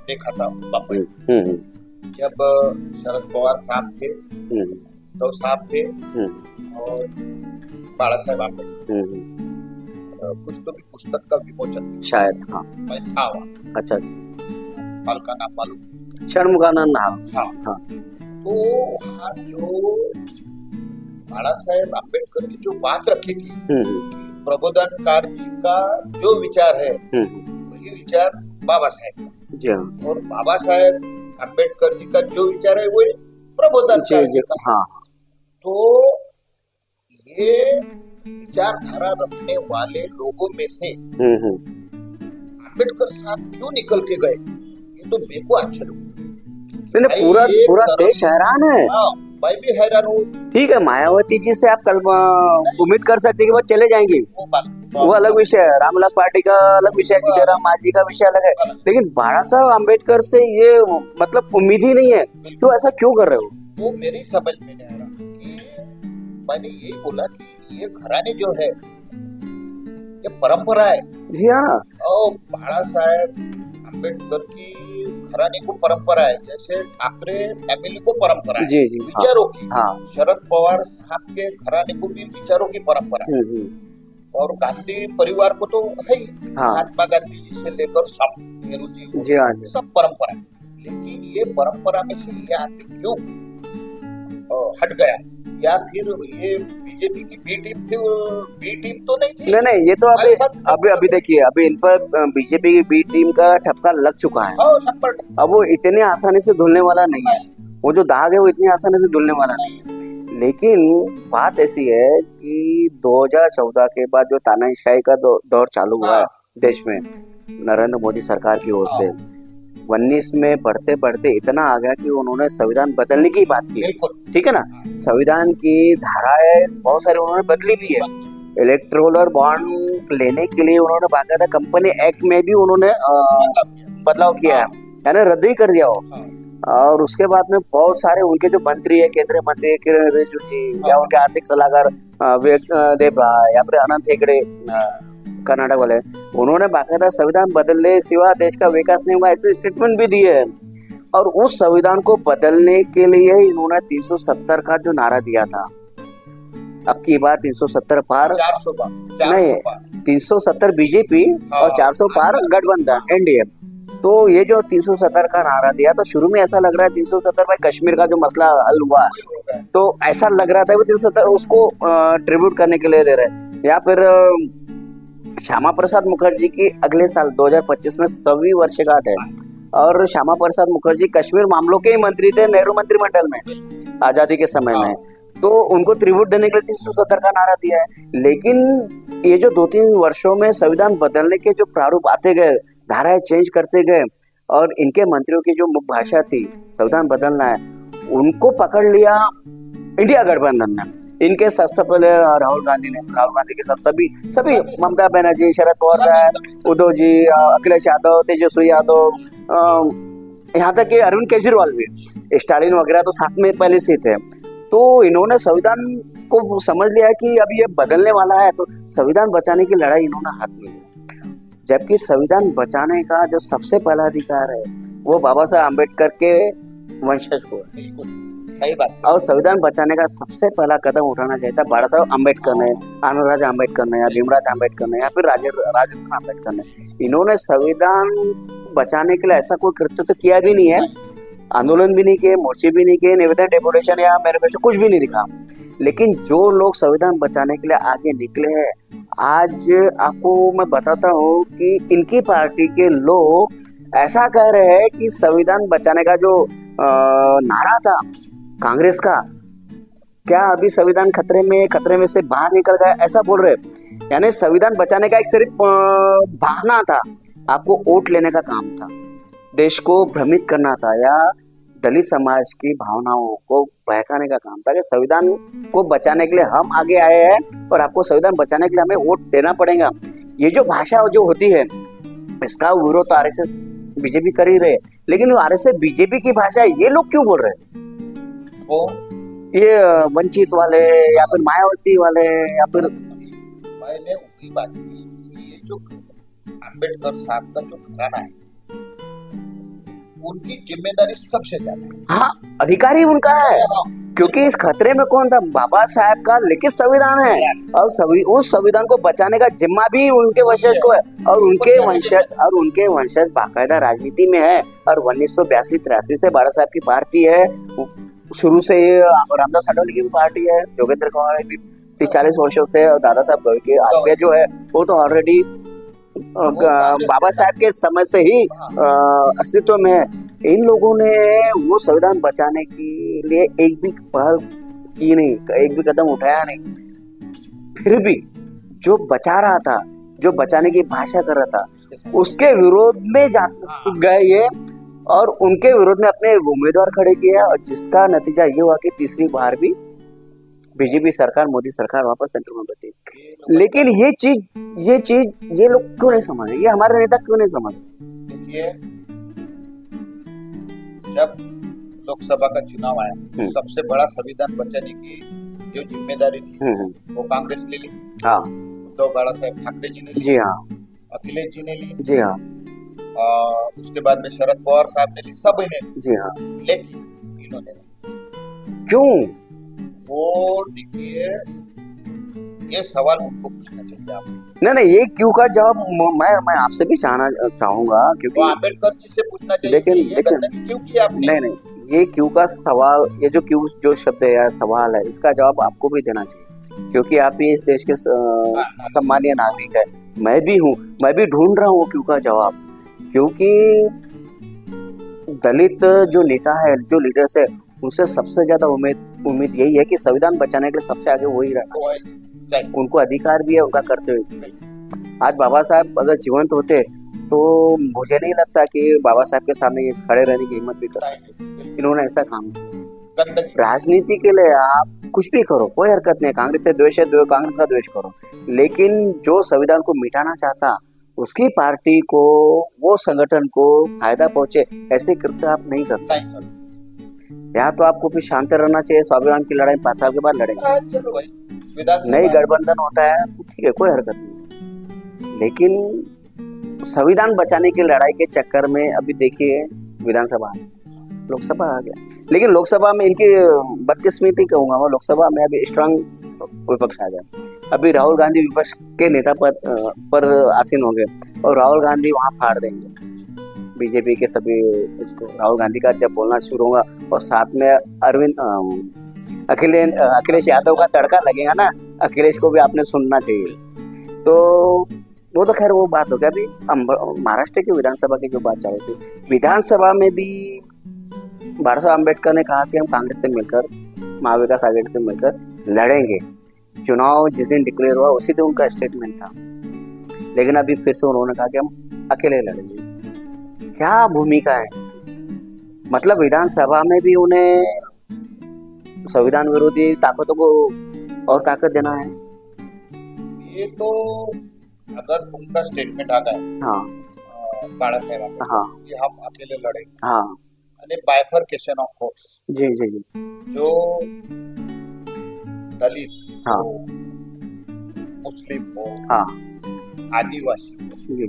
B: देखा था बापू, जब शरद पवार साहब थे, उद्धव साहब थे, और बाबा साहेब अम्बेडकर, कुछ तो भी पुस्तक का विमोचन
A: शायद, हाँ,
B: मैं था वहाँ।
A: अच्छा,
B: फल का नाम मालूम?
A: षणमुखानंद,
B: हाँ, हाँ। तो वहाँ जो बाबा साहेब अम्बेडकर की जो बात रखी थी, प्रबोधनकार जी का जो विचार है, वही विचार बाबा साहेब का,
A: जी हाँ,
B: और बाबा साहेब अम्बेडकर जी का जो विचार है वही प्रबोधनकार जी का।
A: हाँ, तो
B: ये विचारधारा रखने वाले लोगों में से अम्बेडकर साहब क्यों निकल के गए, ये तो मेरे को आश्चर्य हुआ।
A: पूरा देश हैरान है।
B: मैं भी हैरान हूँ।
A: ठीक है, मायावती जी से आप कल उम्मीद कर सकते हैं कि वो चले जाएंगी, वो अलग विषय है, रामविलास पार्टी का अलग विषय है, सीताराम मांझी का विषय अलग है, लेकिन बाबा साहब अम्बेडकर से ये मतलब उम्मीद ही नहीं है। क्यों, ऐसा क्यों कर रहे हो?
B: वो मेरी समझ में नहीं आ रहा कि मैंने यही बोला कि ये घराने जो है, ये परंपरा है।
A: जी हाँ,
B: और बाबा साहेब अम्बेडकर की घराने को परंपरा है, जैसे ठाकरे फैमिली को परंपरा है,
A: जी, जी,
B: विचारों की।
A: हाँ,
B: शरद पवार साहब के घराने को भी विचारों की परंपरा है, और गांधी परिवार को तो है ही, महात्मा गांधी जी से लेकर सब, नेहरू जी,
A: हाँ,
B: सब परंपरा है। लेकिन ये परंपरा में से ये आदमी क्यों हट गया, या फिर ये बीजेपी की बी टीम थी, बी टीम तो नहीं थी।
A: नहीं, ये तो अभी देखिए, अभी इन पर बीजेपी की बी टीम का ठपका लग चुका है। अब वो इतने आसानी से धुलने वाला नहीं है, वो जो दाग है वो इतनी आसानी से धुलने वाला नहीं है। लेकिन बात ऐसी है कि 2014 के बाद जो तानाशाही का दौर चालू हुआ है देश में नरेंद्र मोदी सरकार की ओर से, 19 में बढ़ते बढ़ते इतना आ गया कि उन्होंने संविधान बदलने की बात की। ठीक है ना, संविधान की धाराएं बहुत सारी उन्होंने बदली भी है। इलेक्टोरल और बॉन्ड लेने के लिए उन्होंने बाकायदा कंपनी एक्ट में भी उन्होंने बदलाव किया है, यानी रद्द ही कर दिया हो। और उसके बाद में बहुत सारे उनके जो मंत्री है, केंद्रीय मंत्री किरण रिजिजू जी, या उनके आर्थिक सलाहकार देव राय, या फिर अनंत हेगड़े कर्नाटक वाले, उन्होंने बाकायदा संविधान बदलने सिवा देश का विकास नहीं होगा ऐसे स्टेटमेंट भी दिए हैं। और उस संविधान को बदलने के लिए इन्होंने 370 का जो नारा दिया था, अब की बार 370 पार
B: 400
A: नहीं, 370 बीजेपी और 400 पार गठबंधन एनडीए। तो ये जो 370 का नारा दिया, तो शुरू में ऐसा लग रहा है 370 भाई कश्मीर का जो मसला हल हुआ, तो ऐसा लग रहा था वो 370 उसको ट्रिब्यूट करने के लिए दे रहे। या फिर श्यामा प्रसाद मुखर्जी की अगले साल 2025 में 100वीं वर्षगांठ है, और श्यामा प्रसाद मुखर्जी कश्मीर मामलों के ही मंत्री थे नेहरू मंत्रिमंडल में आजादी के समय में, तो उनको त्रिभुट देने के लिए 370 का नारा दिया है। लेकिन ये जो 2-3 वर्षों में संविधान बदलने के जो प्रारूप आते गए, धाराएं चेंज करते गए, और इनके मंत्रियों की जो मुख्य भाषा थी संविधान बदलना है, उनको पकड़ लिया इंडिया गठबंधन ने। इनके सबसे पहले राहुल गांधी के साथ सभी ममता बनर्जी, शरद पवार, उद्धव जी, अखिलेश यादव, तेजस्वी यादव, यहाँ तक कि अरविंद केजरीवाल भी, स्टालिन वगैरह तो साथ में पहले से थे। तो इन्होंने संविधान को समझ लिया कि अब ये बदलने वाला है, तो संविधान बचाने की लड़ाई इन्होंने हाथ में लिया। जबकि संविधान बचाने का जो सबसे पहला अधिकार है वो बाबा साहब अम्बेडकर के वंशज को है।
B: सही बात।
A: और संविधान बचाने का सबसे पहला कदम उठाना चाहिए था बाबा साहब अम्बेडकर ने, आनंदराजा अम्बेडकर ने, या भीमराव अम्बेडकर ने, या फिर राजेंद्र अम्बेडकर ने। इन्होंने संविधान बचाने के लिए ऐसा कोई कृत्य तो किया भी नहीं है, आंदोलन भी नहीं किए, मोर्चे भी नहीं किए, निवेदन, डेपुटेशन या मैनिफेस्टो कुछ भी नहीं दिखा। लेकिन जो लोग संविधान बचाने के लिए आगे निकले हैं, आज आपको मैं बताता हूँ कि इनकी पार्टी के लोग ऐसा कह रहे हैं कि संविधान बचाने का जो नारा था कांग्रेस का, क्या अभी संविधान खतरे में से बाहर निकल गया, ऐसा बोल रहे। यानी संविधान बचाने का एक सिर्फ बहाना था, आपको वोट लेने का काम था, देश को भ्रमित करना था, या दलित समाज की भावनाओं को बहकाने का काम था कि संविधान को बचाने के लिए हम आगे आए हैं और आपको संविधान बचाने के लिए हमें वोट देना पड़ेगा। ये जो भाषा जो होती है, इसका विरोध आरएसएस बीजेपी कर ही रहे, लेकिन आरएसएस बीजेपी की भाषा ये लोग क्यों बोल रहे हैं? ये वंचित वाले या फिर मायावती वाले, या फिर
B: मैंने उनकी बात की, ये जो अम्बेडकर साहब का जो घराना है उनकी जिम्मेदारी सबसे ज्यादा है।
A: हाँ, अधिकारी उनका है, क्योंकि इस खतरे में कौन था? बाबा साहब का लिखित संविधान है, और उस संविधान को बचाने का जिम्मा भी उनके वंशज को है, और उनके वंशज बाकायदा राजनीति में है। और 1982-83 से बाबा साहब की पार्टी है, शुरू से रामदास आठवले की भी पार्टी है, जोगेंद्र कुमार भी 40 वर्षों से, और दादा साहब के आगे जो है वो तो ऑलरेडी बाबा साहब के समय से ही अस्तित्व में है। इन लोगों ने वो संविधान बचाने के लिए एक भी पहल की नहीं, एक भी कदम उठाया नहीं। फिर भी जो बचा रहा था, जो बचाने की भाषा कर रहा था, उसके विरोध में गए ये, और उनके विरोध में अपने उम्मीदवार खड़े किया, और जिसका नतीजा ये हुआ कि तीसरी बार भी बीजेपी सरकार, मोदी सरकार वापस सेंटर में बैठी। लेकिन ये चीज ये लोग क्यों नहीं समझ रहे? ये हमारे नेता क्यों नहीं समझ रहे?
B: देखिए, जब लोकसभा का चुनाव आया, सबसे बड़ा संविधान बचाने की जो जिम्मेदारी थी वो कांग्रेस ले ली।
A: हाँ,
B: तो बाला साहेब ठाकरे जी ने ली।
A: जी हाँ।
B: अखिलेश जी ने ली।
A: जी हाँ।
B: उसके बाद में शरद पवार साहब ने ली, सब ने ली।
A: जी हाँ।
B: लेकिन इन्होंने नहीं।
A: क्यों?
B: वो देखिए, ये सवाल उनको पूछना चाहिए आपको।
A: नहीं, ये क्यों का जवाब मैं आपसे भी चाहूंगा, क्योंकि
B: तो अम्बेडकर जी से पूछना चाहिए।
A: लेकिन
B: क्यों किया आपने?
A: नहीं, ये क्यों का सवाल, ये जो क्यों जो शब्द है या सवाल है, इसका जवाब आपको भी देना चाहिए, क्योंकि आप ही इस देश के सम्मानीय नागरिक है। मैं भी हूँ, मैं भी ढूंढ रहा हूँ क्यों का जवाब। क्योंकि दलित जो नेता है, जो लीडर्स है, उनसे सबसे ज्यादा उम्मीद यही है कि संविधान बचाने के लिए सबसे आगे वही रहना चाहिए। उनको अधिकार भी है, उनका कर्तव्य भी है। आज बाबा साहब अगर जीवंत होते तो मुझे नहीं लगता कि बाबा साहब के सामने ये खड़े रहने की हिम्मत भी कर सकते। इन्होंने ऐसा काम किया। राजनीति के लिए आप कुछ भी करो, कोई हरकत नहीं। कांग्रेस से द्वेष है, कांग्रेस का द्वेष करो, लेकिन जो संविधान को मिटाना चाहता, उसकी पार्टी को, वो संगठन को फायदा पहुंचे, ऐसे कृत्य आप नहीं कर सकते। यहाँ तो आपको भी शांत रहना चाहिए। स्वाभिमान की लड़ाई 5 साल के बाद लड़ेंगे, नई गठबंधन होता है, ठीक है, कोई हरकत नहीं। लेकिन संविधान बचाने की लड़ाई के चक्कर में अभी देखिए विधानसभा, लोकसभा आ गया, लेकिन लोकसभा में इनकी बदकिस्मती कहूंगा मैं, लोकसभा में अभी स्ट्रांग विपक्ष आ गया। अभी राहुल गांधी विपक्ष के नेता पर आसीन हो गए और राहुल गांधी वहां फाड़ देंगे बीजेपी के सभी इसको। राहुल गांधी का जब बोलना शुरू होगा और साथ में अखिलेश यादव का तड़का लगेगा ना, अखिलेश को भी आपने सुनना चाहिए। तो वो तो खैर वो बात हो गया। अभी महाराष्ट्र की विधानसभा की जो बात चल रही थी, विधानसभा में भी बाबा साहब अम्बेडकर ने कहा कि हम कांग्रेस से मिलकर, महाविकास आघाड़ी से मिलकर लड़ेंगे। चुनाव जिस दिन डिक्लेयर हुआ उसी दिन उनका स्टेटमेंट था, लेकिन अभी फिर से उन्होंने कहा कि हम अकेले लड़ेंगे। क्या भूमिका है, मतलब विधानसभा में भी उन्हें संविधान विरोधी ताकतों को और ताकत देना है।
B: ये तो अगर उनका स्टेटमेंट आ गया, हाँ, बाला साहेब, हाँ, कि हम अकेले लड़ेंगे, हाँ, यानी बाइफरकेशन ऑफ फोर्स,
A: जी जी जी,
B: जो दलित,
A: हाँ,
B: मुस्लिम हो,
A: हाँ,
B: आदिवासी हो,
A: जी,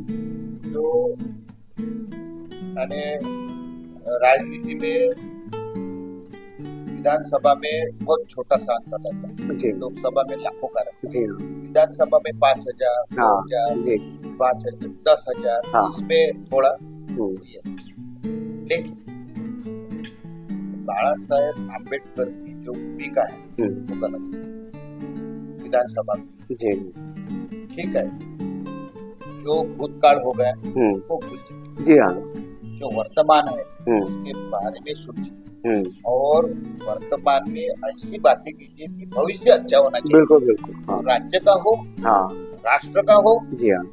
B: जो यानी राजनीति में विधानसभा में बहुत छोटा सा अंतर रहता है, लोकसभा में लाखों का रहता है, विधानसभा में 5,000, 2,000, 5,000, 10,000, इसमें थोड़ा है। लेकिन बाला साहेब अम्बेडकर की जो भूमिका है वो गलत है विधानसभा में, ठीक है। जो भूतकाल हो गया उसको भूल जाए,
A: जी हाँ,
B: जो वर्तमान है उसके बारे में सोचिए और वर्तमान में ऐसी बातें कीजिए कि भविष्य अच्छा होना चाहिए।
A: बिल्कुल बिल्कुल, हाँ।
B: राज्य का हो, हाँ, राष्ट्र का हो,
A: जी हाँ,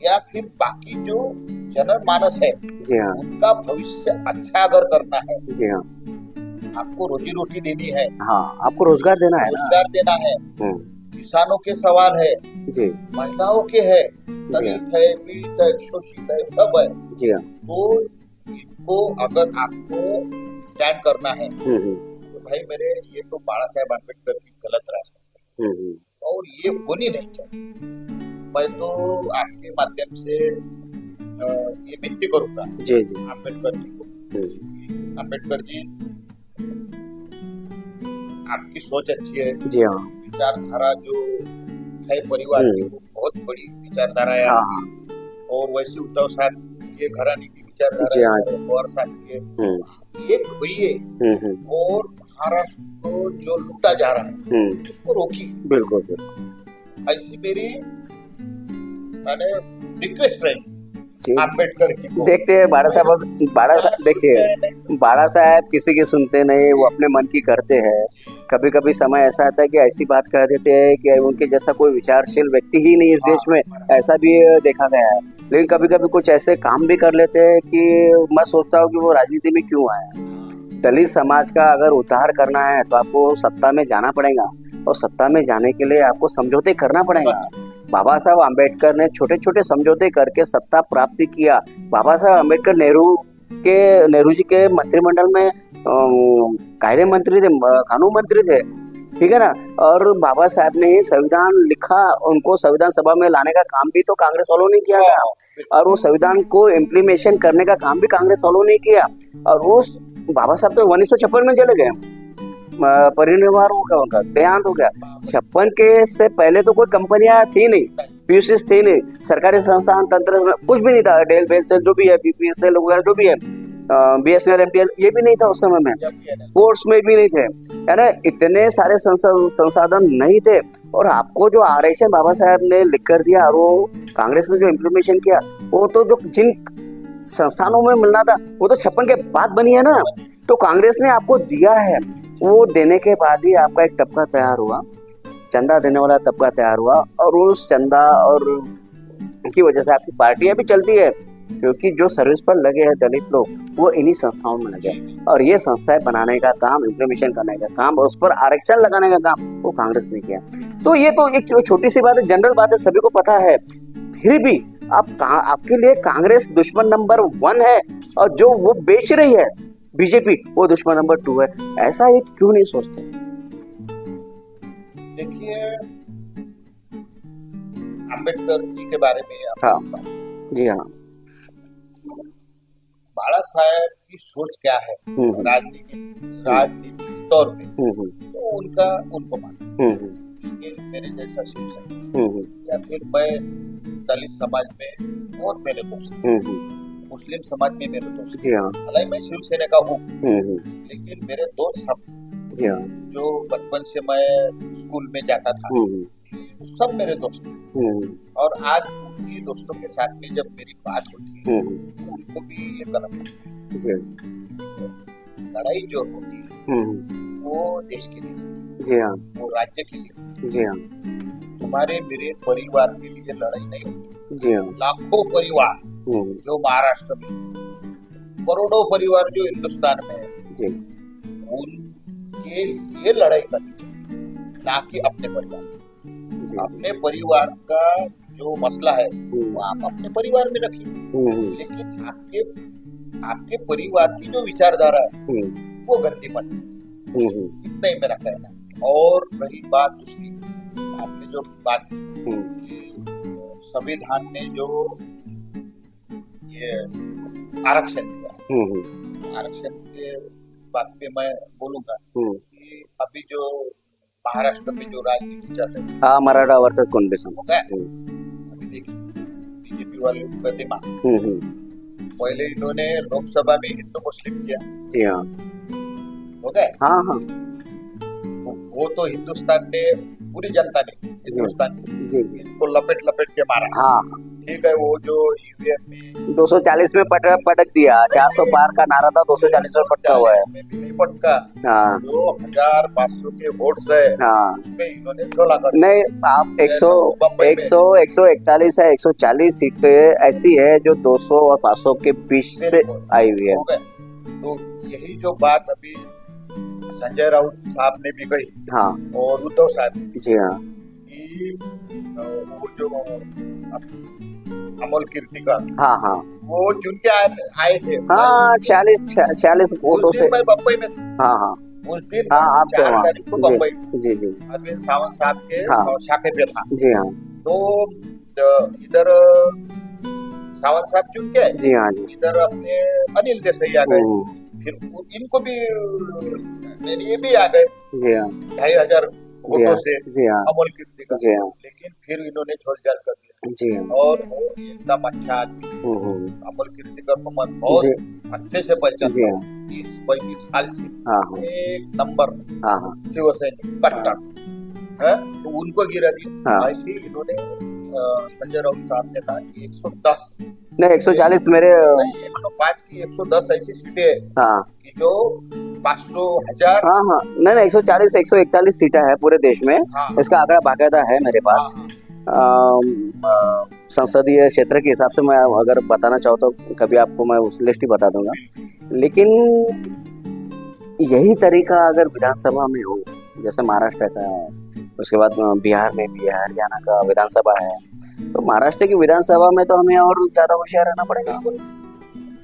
B: या फिर बाकी जो जनमानस है, जी हाँ, उनका भविष्य अच्छा अगर करना है, जी हाँ, आपको रोजी रोटी देनी है, हाँ, आपको रोजगार देना है, रोजगार देना है, किसानों के सवाल है, जी, महिलाओं के है, दलित है, पीड़ित है, शोषित है, सब है, जी हाँ। तो इनको अगर आपको स्टैंड करना है तो भाई मेरे, ये तो बाला साहेब अम्बेडकर की गलत राजनीति है और ये होनी नहीं चाहिए। मैं तो आपके माध्यम से ये विनती करूंगा, जी जी, अम्बेडकर जी को, अम्बेडकर जी आपकी सोच अच्छी है, जी हाँ, विचारधारा जो है परिवार की वो बहुत बड़ी विचारधारा है, हाँ, और वैसे उद्धव साहब ये घराने की विचारधारा है, और साहब की एक हुई और महाराष्ट्र को जो लूटा जा रहा है उसको रोकी, बिल्कुल बिल्कुल, ऐसी मेरी मैंने रिक्वेस्ट रही अम्बेडकर की।
A: देखते हैं बाड़ा साहब, देखिए बाड़ा साहब किसी की सुनते नहीं, वो अपने मन की करते हैं। कभी कभी समय ऐसा आता है कि ऐसी बात कह देते हैं कि उनके जैसा कोई विचारशील व्यक्ति ही नहीं इस देश में, ऐसा भी देखा गया है। लेकिन कभी कभी कुछ ऐसे काम भी कर लेते हैं कि मैं सोचता हूँ कि वो राजनीति में क्यों आया। दलित समाज का अगर उद्धार करना है तो आपको सत्ता में जाना पड़ेगा, और सत्ता में जाने के लिए आपको समझौते करना पड़ेगा। बाबा साहब अम्बेडकर ने छोटे छोटे समझौते करके सत्ता प्राप्ति किया। बाबा साहब अम्बेडकर नेहरू जी के मंत्रिमंडल में कायदे मंत्री थे, कानून मंत्री थे, ठीक है ना। और बाबा साहब ने ही संविधान लिखा, उनको संविधान सभा में लाने का काम भी तो कांग्रेस वालों ने किया था, और वो संविधान को इम्प्लीमेशन करने का काम भी कांग्रेस वालों ने किया। और वो बाबा साहब तो 1956 में चले गए, परिनिर्वाण हो गया, उनका देहांत हो गया। 56 के से पहले तो कोई कंपनियां थी नहीं, पीयूसी थी नहीं, सरकारी संस्थान तंत्र कुछ भी नहीं था, डेल बेल सेल जो भी है, बीपीएसएल वगैरह जो भी है, BSNL MTL ये भी नहीं था उस समय में, फोर्स में भी नहीं थे, है ना, इतने सारे संसाधन नहीं थे। और आपको जो आरक्षण बाबा साहब ने लिख कर दिया और वो कांग्रेस ने जो इम्प्लीमेंटेशन किया, वो तो जो जिन संस्थानों में मिलना था वो तो 56 के बाद बनी है ना। तो कांग्रेस ने आपको दिया है, वो देने के बाद ही आपका एक तबका तैयार हुआ, चंदा देने वाला तबका तैयार हुआ, और उस चंदा और की वजह से आपकी पार्टी अभी चलती है, क्योंकि जो सर्विस पर लगे हैं दलित लोग वो इन्हीं संस्थाओं में लगे। और ये संस्थाएं बनाने का काम, इम्प्लीमेंटेशन करने का काम, उस पर आरक्षण लगाने का काम वो कांग्रेस ने किया। तो ये तो एक छोटी सी बात है, जनरल बात है, सभी को पता है। फिर भी आपके लिए कांग्रेस दुश्मन नंबर 1 है, और जो वो बेच रही है बीजेपी वो दुश्मन नंबर 2 है। ऐसा ये क्यों नहीं सोचते?
B: देखिए, अंबेडकर जी के बारे में
A: हाँ जी, हाँ,
B: बाला साहेब की सोच क्या है राजनीतिक तौर पे, तो उनको माना। मेरे जैसा शिवसेना या फिर मैं दलित समाज में और मेरे दोस्त, मुस्लिम समाज में मेरे दोस्त, हालांकि मैं शिवसेना का हूँ, लेकिन मेरे दोस्त सब जो बचपन से मैं स्कूल में जाता था सब मेरे दोस्त, और आज उन्हीं दोस्तों के साथ में जब मेरी बात होती है तो उनको भी ये गलत लगता है। लड़ाई जो होती है वो देश के लिए होती है, वो राज्य के लिए, तुम्हारे मेरे परिवार के लिए लड़ाई नहीं होती। लाखों परिवार जो महाराष्ट्र में, करोड़ों परिवार जो हिंदुस्तान में है, उनके लिए लड़ाई करनी चाहिए, ना कि अपने परिवार। अपने परिवार का जो मसला है वो आप अपने परिवार में रखिए, लेकिन आपके परिवार की जो विचारधारा है वो गंदी मत कीजिए। इतना ही मेरा कहना है। और रही बात दूसरी, आपने जो बात संविधान ने जो ये आरक्षण दिया, आरक्षण के बात पे मैं बोलूंगा कि अभी जो महाराष्ट्र में जो राजनीति चल रही है,
A: मराठा वर्सेस कुणबी
B: है, अभी देखिए बीजेपी वाले का दिमाग, पहले इन्होंने लोकसभा में हिंदू मुस्लिम किया, हो गए, वो तो हिंदुस्तान ने, पूरी जनता ने हिंदुस्तान इनको लपेट के मारा। ठीक है, वो जो ईवीएम में 240
A: में पटक दिया, 400 पार का नारा था, 240 में पटका हुआ है,
B: नहीं पटका। 2500 के वोट है, उसमें इन्होंने झोला कर
A: नहीं। आप 141 है, 140 सीटें ऐसी है जो 200 और 500 के बीच से आई हुई है।
B: तो यही जो बात अभी संजय राउत साहब ने भी कही, और उद्धव साहब,
A: जी हाँ,
B: वो जो अमोल कीर्तिकर, वो चुन के आए थे,
A: 46 वोटों से
B: मैं बम्बई में था, उस दिन 4 तारीख को बम्बई में अरविंद सावंत साहब के शाखे पे था, तो इधर सावंत साहब चुन के, इधर अपने अनिल देसाई आ गए, फिर इनको भी ये भी आ गए 2500 वोटों से अमोल कीर्तिकर, लेकिन फिर इन्होंने छोड़छाड़ कर दिया, और वो एकदम अच्छा आदमी, अमोल कीर्तिकर को मैं बहुत अच्छे से पहचानता हूँ, 30-35 साल से एक नंबर शिवसैनिक कट्टर है, तो उनको गिरा दिया। ऐसे इन्होंने संजय राउत साहब ने कहा 110
A: नहीं 140 मेरे
B: 105 की 110 ऐसी सीटें कि जो 500,000
A: नहीं 140 141 सीटें है पूरे देश में। इसका आंकड़ा बाकायदा है मेरे पास। संसदीय क्षेत्र के हिसाब से मैं अगर बताना चाहूँ तो कभी आपको मैं उस लिस्ट ही बता दूंगा, लेकिन यही तरीका अगर विधानसभा में हो, जैसे महाराष्ट्र का है, उसके बाद बिहार में भी है, हरियाणा का विधानसभा है, तो महाराष्ट्र की विधानसभा में तो हमें और ज्यादा होशियार रहना पड़ेगा।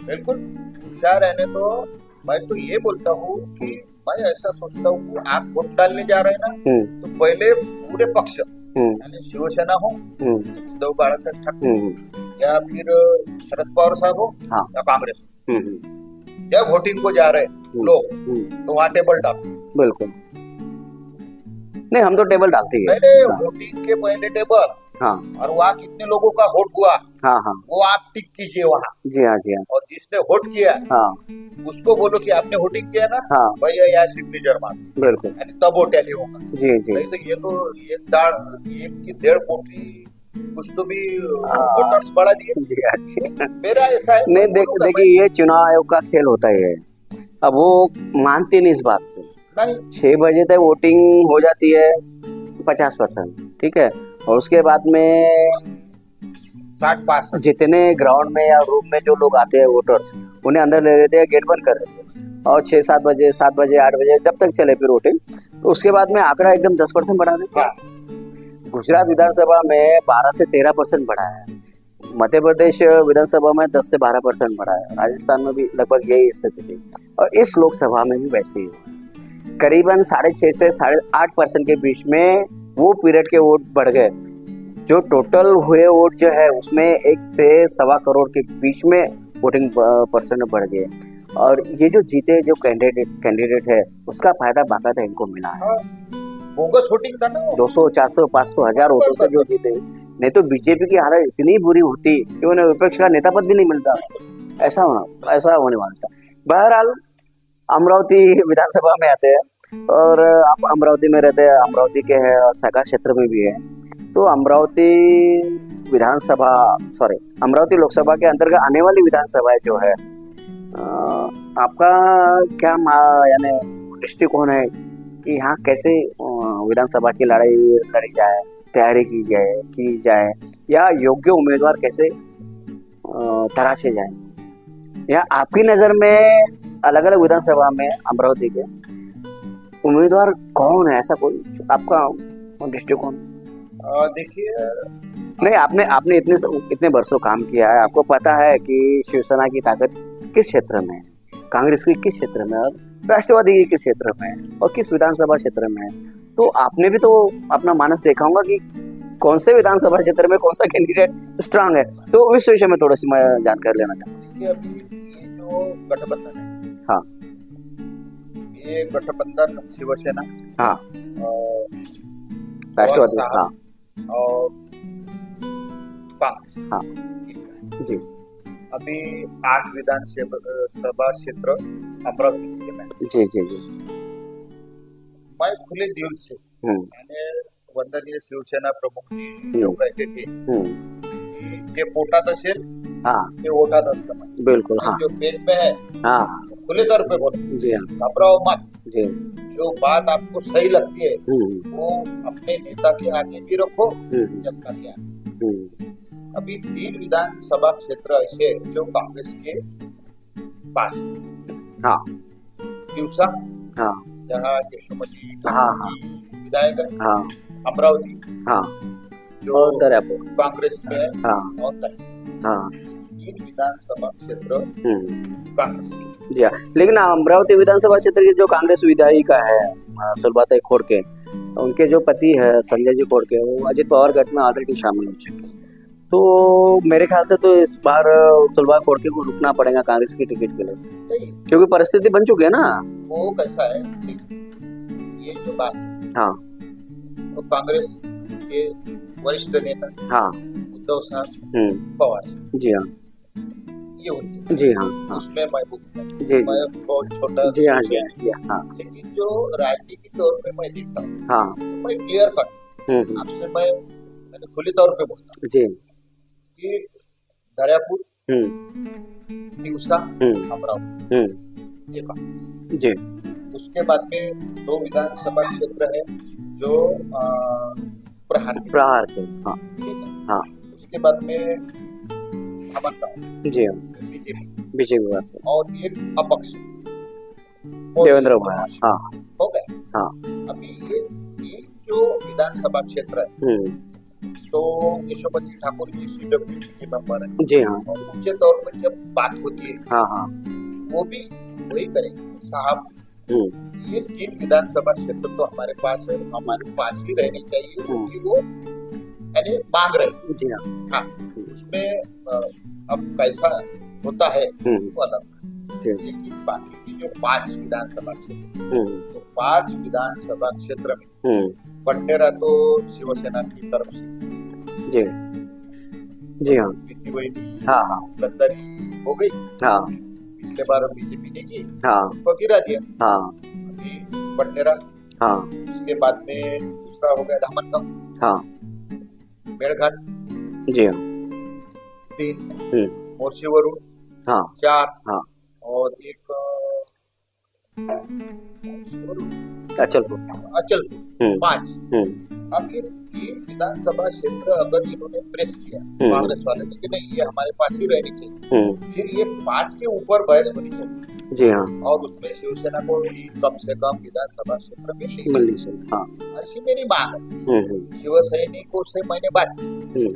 B: बिल्कुल होशियार रहने, तो मैं तो ये बोलता हूँ कि मैं ऐसा सोचता हूँ, आप वोट डालने जा रहे हैं ना, तो पहले पूरे पक्ष यानी शिवसेना हो, उद्धव बाळासाहेब ठाकरे या फिर शरद पवार साहब हो या कांग्रेस हो, जब वोटिंग को जा रहे लोग तो वहाँ टेबल डाल।
A: बिल्कुल नहीं, हम तो टेबल डालते हैं।
B: नहीं, वोटिंग के पहले टेबल
A: हाँ
B: और वहाँ कितने लोगों का वोट हुआ,
A: हाँ हाँ
B: वो आप टिक कीजिए वहाँ।
A: जी हाँ जी हाँ
B: और जिसने वोट किया
A: हाँ
B: उसको बोलो कि आपने वोटिंग किया ना,
A: हाँ
B: भैया यहाँ सिग्नेचर मारो,
A: बिल्कुल
B: यानी तब वोट टैली होगा।
A: जी जी
B: नहीं तो ये तो एक की 1.5 कोटी कुछ तो भी वोटर्स बढ़ा दिए।
A: जी हाँ जी
B: मेरा ऐसा है,
A: नहीं
B: बोलूंगा मैं।
A: देखिए ये चुनाव आयोग का खेल होता ही है। अब वो मानते नहीं इस बात को।
B: नहीं
A: 6 बजे तक वोटिंग हो जाती है 50%, ठीक है, और उसके बाद में
B: 60-65
A: जितने ग्राउंड में या रूम में जो लोग आते हैं वोटर्स, उन्हें अंदर ले लेते हैं, गेट बंद कर देते हैं और 6-7 बजे 7 बजे 8 बजे जब तक चले फिर वोटिंग, तो उसके बाद में आंकड़ा एकदम 10% बढ़ा देते हैं। गुजरात विधानसभा में 12 से 13% बढ़ा है, मध्य प्रदेश विधानसभा में 10 से 12% बढ़ा है, राजस्थान में भी लगभग यही स्थिति थी और इस लोकसभा में भी वैसे ही हुआ। करीबन 6.5 से 8.5% के बीच में वो पीरियड के वोट बढ़ गए। जो टोटल हुए वोट जो है उसमें 1 से 1.25 करोड़ के बीच में वोटिंग परसेंट बढ़ गए और ये जो जीते जो कैंडिडेट है उसका फायदा बाकायदा इनको मिला है।
B: बोगस वोटिंग था ना,
A: 200 400 500 हजार वोटों से जो जीते। नहीं तो बीजेपी की हालत इतनी बुरी होती कि उन्हें विपक्ष का नेता पद भी नहीं मिलता। ऐसा होने वाला था। बहरहाल अमरावती विधानसभा में आते हैं और आप अमरावती में रहते हैं, अमरावती के हैं और सागर क्षेत्र में भी है, तो अमरावती अमरावती लोकसभा के अंतर्गत आने वाली विधानसभा जो है, आपका क्या यानी दृष्टिकोण है कि यहाँ कैसे विधानसभा की लड़ाई लड़ी जाए, तैयारी की जाए या योग्य उम्मीदवार कैसे तराशे जाए, या आपकी नज़र में अलग अलग विधानसभा में अमरावती के उम्मीदवार कौन है, ऐसा कोई आपका दृष्टिकोण?
B: देखिए
A: नहीं, आपने इतने वर्षों काम किया है, आपको पता है कि शिवसेना की ताकत किस क्षेत्र में है, कांग्रेस की किस क्षेत्र में और राष्ट्रवादी की किस क्षेत्र में है और किस विधानसभा क्षेत्र में है, तो आपने भी तो अपना मानस देखा होगा कि कौन से विधानसभा क्षेत्र में कौन सा कैंडिडेट स्ट्रांग है, तो इस विषय में थोड़ा सी मैं जानकारी लेना चाहूँगा।
B: अभी ये जो गठबंधन है,
A: हाँ
B: ये गठबंधन शिवसेना,
A: हाँ राष्ट्रवादी, हाँ
B: और कांग्रेस,
A: हाँ जी,
B: अभी 8 विधानसभा क्षेत्र अमरावती में।
A: जी जी जी,
B: मैं खुले दिल से मैंने वंदनीय शिवसेना प्रमुख जी जो कहते थे कि जे पोटात असेल ते वोटात असतं,
A: बिल्कुल, हाँ
B: जो पेट में है
A: हाँ
B: खुले तौर पे बोलो,
A: जी हाँ,
B: घबराओ मत,
A: जी,
B: जो बात आपको सही लगती है वो अपने नेता के आगे भी रखो, जनता के आगे। अभी 3 विधानसभा क्षेत्र ऐसे जो कांग्रेस के पास है,
A: हाँ
B: दिवसा,
A: हाँ
B: जहाँ यशोमती
A: हाँ
B: विधायक है,
A: हाँ
B: अमरावती,
A: हाँ
B: जो
A: दर्यापुर
B: कांग्रेस में है,
A: हाँ
B: और दर्यापुर,
A: हाँ
B: 3 विधानसभा क्षेत्र कांग्रेस की।
A: जी हाँ, लेकिन अमरावती विधानसभा क्षेत्र की जो कांग्रेस विधायिका है सुलभाताई खोड़के, उनके जो पति है संजय जी खोड़के, वो अजित पवार गठ में ऑलरेडी शामिल हो चुके हैं, तो मेरे ख्याल से तो इस बार सुलभा खोड़के को रुकना पड़ेगा कांग्रेस की टिकट के लिए, क्योंकि परिस्थिति बन चुकी है ना।
B: वो कैसा है, ये जो बात है, हाँ, तो कांग्रेस के वरिष्ठ नेता, हाँ, उद्धव साहब, पवार साहब, जी हाँ, ये उनकी, जी हाँ, उसमें मैं बहुत छोटा, जी हाँ जी हाँ जी हाँ, लेकिन जो राजनीतिक तौर पे मैं देखता हूँ, हाँ, तो मैं क्लियर कट आपसे मैं खुली तौर पे बोलता हूँ जी कि दर्यापुर, दिवसा, अमरावती, ये कांग्रेस जी। उसके बाद में 2 विधानसभा क्षेत्र है जो प्रहार के, हाँ हाँ, उसके बाद में जी हाँ, बीजेपी से, और एक अपक्ष देवेंद्र भाई, हाँ हो गए, हाँ। अभी ये जो विधानसभा क्षेत्र है, तो यशोमती ठाकुर जी CWC के मेंबर है, जी हाँ, और मुख्य तौर पर जब बात होती है, हाँ हाँ, वो भी वही करेंगे साहब, ये 3 विधानसभा क्षेत्र तो हमारे पास है, हमारे पास ही रहनी चाहिए, क्योंकि वो यानी मांग रहे, जी हाँ, हाँ, उसमें अब कैसा होता है वो अलग बात है, लेकिन बाकी की जो 5 विधानसभा क्षेत्र, तो 5 विधानसभा क्षेत्र में बंटेरा तो शिवसेना की तरफ से,
A: जी जी हाँ
B: प्रीति वही
A: हाँ हाँ
B: गद्दारी हो गई।
A: हाँ
B: पिछले बार बीजेपी ने की,
A: हाँ
B: उसको गिरा दिया।
A: हाँ
B: अभी बटनेरा,
A: हाँ
B: उसके बाद में दूसरा हो गया धामनगांव,
A: हाँ
B: मेड़घाट,
A: जी हाँ
B: 3, मोर्शी वरुण
A: हाँ
B: 4,
A: हाँ
B: और एक
A: अचलपुर
B: अचलपुर 5। अब ये 3 विधानसभा क्षेत्र अगर इन्होंने प्रेस किया कांग्रेस वाले ने कि नहीं ये हमारे पास ही रहनी चाहिए, फिर ये 5 के ऊपर बहस होनी चाहिए।
A: जी हाँ
B: और उसमें शिवसेना को भी कम से कम विधानसभा क्षेत्र
A: मिलनी चाहिए। हाँ
B: ऐसी मेरी मांग है। शिव सैनिकों से मैंने बात की,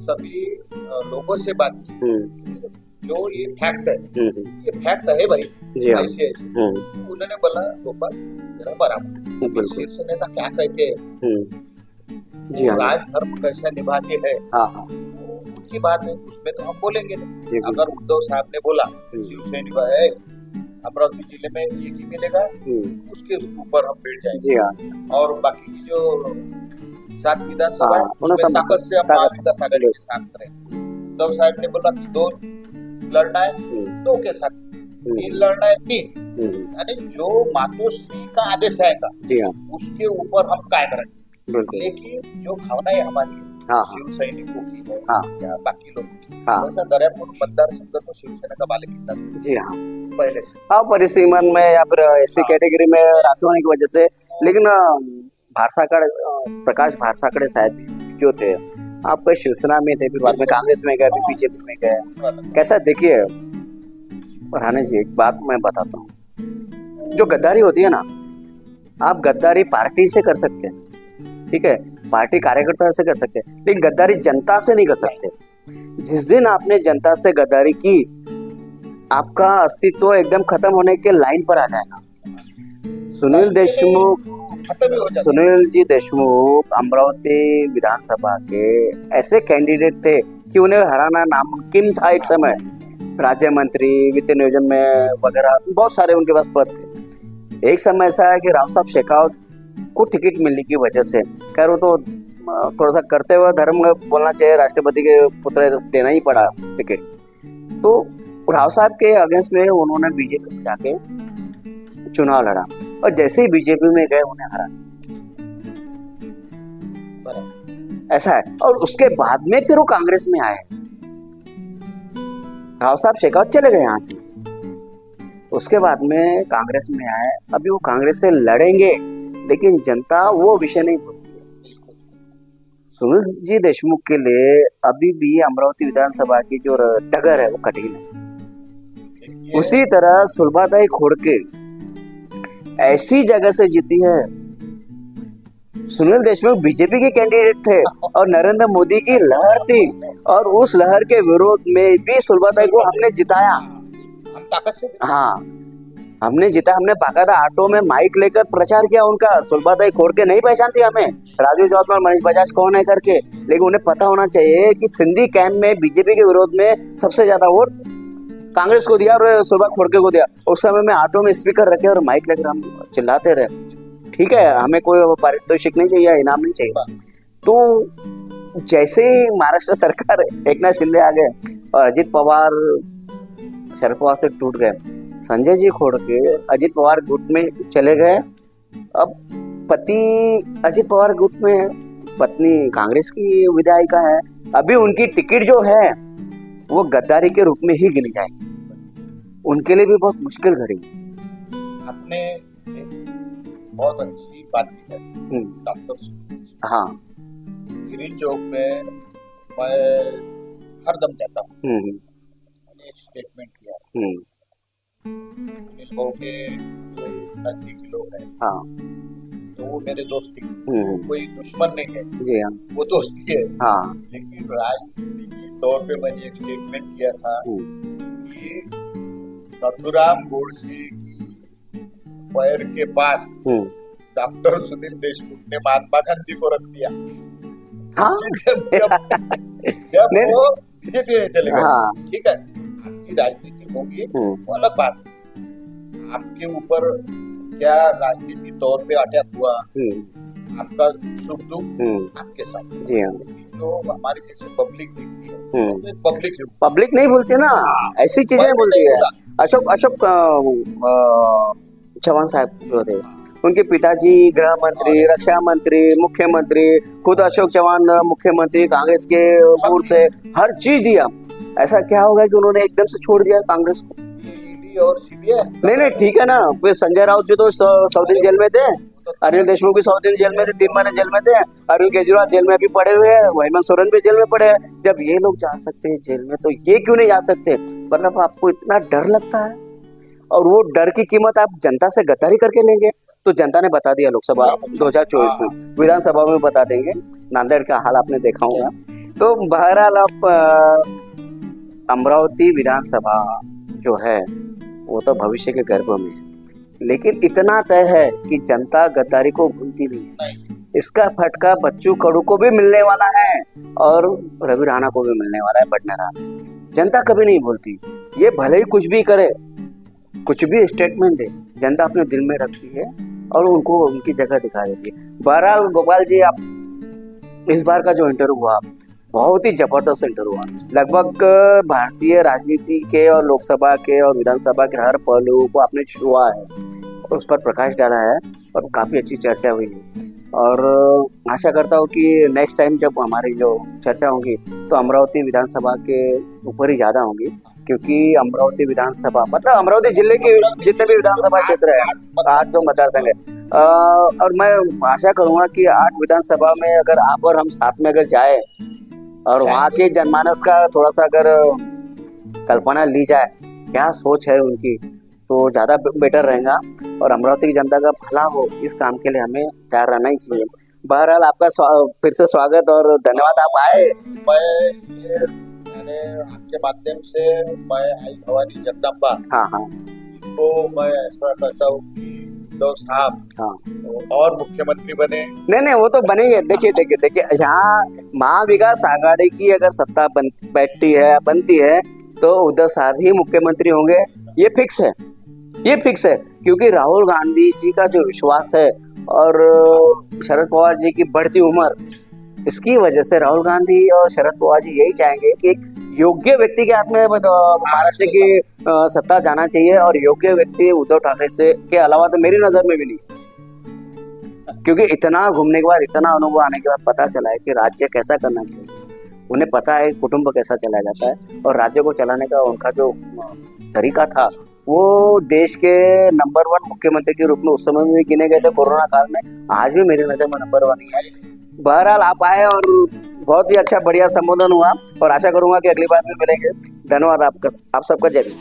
B: सभी लोगों से बात की, जो ये फैक्ट है, ये फैक्ट है भाई, ऐसे ऐसे। उन्होंने बोला गोपाल जरा बराबर शीर्ष नेता क्या कहते हैं,
A: जी हाँ
B: राजधर्म कैसे निभाते हैं, उनकी बात है, उसमें तो हम बोलेंगे नहीं। अगर उद्धव साहब ने बोला शिवसैनिक है अमरावती जिले में ये ही मिलेगा, उसके ऊपर हम बैठ जाएंगे। और बाकी की जो 7 विधानसभा ताकत से हम विकास आघाड़ी के साथ करेंगे। उद्धव साहब ने बोला कि 2 लड़ना है 2 के साथ, 3 लड़ना है 3, यानी जो मातोश्री का आदेश आएगा उसके ऊपर हम कायम रहेंगे। लेकिन जो भावनाएं हमारी शिव सैनिकों की है या बाकी लोगों की, वैसा दरियापुर मतदार संघ तो शिवसेना का मालिक था
A: जी हाँ
B: पहले से,
A: परिसीमन में या फिर ऐसी कैटेगरी में राखी होने की वजह से। लेकिन भारसाकड़े प्रकाश भारसाकड़े साहब जो थे आपका शिवसेना में थे, फिर बाद में कांग्रेस में गए, फिर बीजेपी में गए, कैसा देखिए राणे जी एक बात मैं बताता हूँ, जो गद्दारी होती है ना, आप गद्दारी पार्टी से कर सकते हैं, ठीक है, पार्टी कार्यकर्ता से कर सकते हैं, लेकिन गद्दारी जनता से नहीं कर सकते। जिस दिन आपने जनता से गद्दारी की, आपका अस्तित्व एकदम खत्म होने के लाइन पर आ जाएगा। सुनील जी देशमुख अमरावती विधानसभा के ऐसे कैंडिडेट थे कि उन्हें हराना नामुमकिन था। एक समय राज्य मंत्री, वित्त नियोजन में वगैरह बहुत सारे उनके पास पद थे। एक समय ऐसा है कि राव साहब शेखावत को टिकट मिलने की वजह से, खैर वो तो थोड़ा सा करते हुए धर्म बोलना चाहिए, राष्ट्रपति के पुत्र देना ही पड़ा टिकट। तो राव साहब के अगेंस्ट में उन्होंने बीजेपी में जाके चुनाव लड़ा और जैसे ही बीजेपी में गए उन्हें हरा, ऐसा है। और उसके बाद में फिर वो कांग्रेस में आए, राव साहब शेखावत चले गए यहाँ से, उसके बाद में कांग्रेस में आए। अभी वो कांग्रेस से लड़ेंगे, लेकिन जनता वो विषय नहीं भूलती है। सुनील जी देशमुख के लिए अभी भी अमरावती विधानसभा की जो डगर है वो कठिन है। उसी तरह सुलभाताई खोड़के ऐसी जगह से जीती है। सुनील देशमुख बीजेपी के कैंडिडेट थे और नरेंद्र मोदी की लहर थी, और उस लहर के विरोध में भी सुलभाताई को हमने जिताया। हाँ, हमने जीता। हमने बाकायदा ऑटो में माइक लेकर प्रचार किया उनका। सुलभाताई खोड़के नहीं पहचानती हमें, राजू चौधरी, मनीष बजाज कौन है करके, लेकिन उन्हें पता होना चाहिए कि सिंधी कैंप में बीजेपी के विरोध में सबसे ज्यादा वोट कांग्रेस को दिया और सुलभा खोड़के को दिया। उस समय में ऑटो में स्पीकर रखे और माइक लेकर हम चिल्लाते रहे। ठीक है, हमें कोई पारितोषिक नहीं चाहिए, इनाम नहीं चाहिए। तो जैसे ही महाराष्ट्र सरकार एकनाथ शिंदे आ गए और अजित पवार शरद पवार से टूट गए, संजय जी खोड़के अजित पवार गुट में चले गए। अब पति अजित पवार गुट में, पत्नी कांग्रेस की विधायिका है। अभी उनकी टिकट जो है वो गद्दारी के रूप में ही गिनी जाएगी। उनके लिए भी बहुत मुश्किल घड़ी।
B: आपने बहुत अच्छी बात की है डॉक्टर।
A: हाँ,
B: गिरी चौक में मैं हरदम जाता हूँ, एक स्टेटमेंट किया सुनील भाऊ के जो नजदीकी लोग हैं, हाँ, तो वो मेरे दोस्ती, कोई दुश्मन नहीं है
A: जी, हाँ,
B: वो दोस्ती है।
A: हाँ,
B: लेकिन राजनीतिक तौर पे मैंने एक स्टेटमेंट किया था कि नथुराम गोडसे की पैर के पास डॉक्टर सुनील देशमुख ने महात्मा गांधी को रख दिया।
A: हाँ?
B: जब वो बीजेपी में चले गए, ठीक है, आपकी राजनीति होगी वो अलग बात, आपके ऊपर क्या राजनीति तौर पे अटैक हुआ, आपका सुख दुख आपके साथ, जो हमारी जैसे पब्लिक दिखती है,
A: पब्लिक नहीं बोलती ना, ऐसी चीजें बोलती है। अशोक चौहान साहब जो थे, उनके पिताजी गृह मंत्री, रक्षा मंत्री, मुख्यमंत्री, खुद अशोक चौहान मुख्यमंत्री कांग्रेस के पूर्व से, हर चीज दिया। ऐसा क्या होगा कि उन्होंने एकदम से छोड़ दिया कांग्रेस को?
B: और सीबीआई
A: नहीं ठीक है ना, फिर संजय राउत भी तो 100 दिन जेल में थे, अनिल देशमुख भी 100 दिन जेल में थे, 3 महीने जेल में थे, अरविंद केजरीवाल जेल में भी पड़े हुए हैं, हेमंत सोरेन भी जेल में पड़े हैं। जब ये लोग जा सकते हैं जेल में, तो ये क्यों नहीं जा सकते? मतलब आपको इतना डर लगता है, और वो डर की कीमत आप जनता से गद्दारी करके लेंगे। तो जनता ने बता दिया लोकसभा 2024 में, विधानसभा में बता देंगे। नांदेड़ का हाल आपने देखा होगा। तो बहरहाल आप अमरावती विधानसभा जो है वो तो भविष्य के गर्भ में है, लेकिन इतना तय है कि जनता गद्दारी को भूलती नहीं है। इसका फटका बच्चू कडू को भी मिलने वाला है और रवि राणा को भी मिलने वाला है, बडनेरा। जनता कभी नहीं भूलती। ये भले ही कुछ भी करे, कुछ भी स्टेटमेंट दे, जनता अपने दिल में रखती है और उनको उनकी जगह दिखा देती है। बहरहाल गोपाल जी, आप इस बार का जो इंटरव्यू हुआ बहुत ही जबरदस्त इंटरव्यू हुआ। लगभग भारतीय राजनीति के और लोकसभा के और विधानसभा के हर पहलू को आपने छुआ है, उस पर प्रकाश डाला है और काफ़ी अच्छी चर्चा हुई है। और आशा करता हूँ कि नेक्स्ट टाइम जब हमारी जो चर्चा होंगी तो अमरावती विधानसभा के ऊपर ही ज़्यादा होंगी, क्योंकि अमरावती विधानसभा मतलब अमरावती जिले के जितने भी विधानसभा क्षेत्र है, 8 जो मतदार संघ है, और मैं आशा करूँगा कि 8 विधानसभा में अगर आप और हम साथ में अगर जाए और वहाँ के जनमानस का थोड़ा सा अगर कल्पना ली जाए, क्या सोच है उनकी, तो ज़्यादा बेटर रहेगा और अमरावती की जनता का भला हो, इस काम के लिए हमें तैयार रहना ही चाहिए। बहरहाल आपका फिर से स्वागत और धन्यवाद, आप आए।
B: मैंने आपके माध्यम से मैं आई भवानी जगदम्बा, तो मैं ऐसा करता हूँ कि उद्धव साहब और मुख्यमंत्री बने।
A: नहीं वो तो बने ही है। देखिए यहाँ महाविकास आघाड़ी की अगर सत्ता बनती है तो उद्धव साहब ही मुख्यमंत्री होंगे, ये फिक्स है, क्योंकि राहुल गांधी जी का जो विश्वास है और शरद पवार जी की बढ़ती उम्र, इसकी वजह से राहुल गांधी और शरद पवार जी यही चाहेंगे कि योग्य व्यक्ति के हाथ में महाराष्ट्र की सत्ता जाना चाहिए, और योग्य व्यक्ति उद्धव ठाकरे से के अलावा तो मेरी नजर में भी नहीं, क्योंकि इतना घूमने के बाद, इतना अनुभव आने के बाद पता चला है कि राज्य कैसा करना चाहिए। उन्हें पता है कुटुंब कैसा चलाया जाता है, और राज्य को चलाने का उनका जो तरीका था वो देश के नंबर 1 मुख्यमंत्री के रूप में उस समय में भी गिने गए थे कोरोना काल में, आज भी मेरी नजर में नंबर 1 है। बहरहाल आप आए और बहुत ही अच्छा बढ़िया संबोधन हुआ, और आशा करूंगा कि अगली बार भी मिलेंगे। धन्यवाद आप सबका, जय हिंद।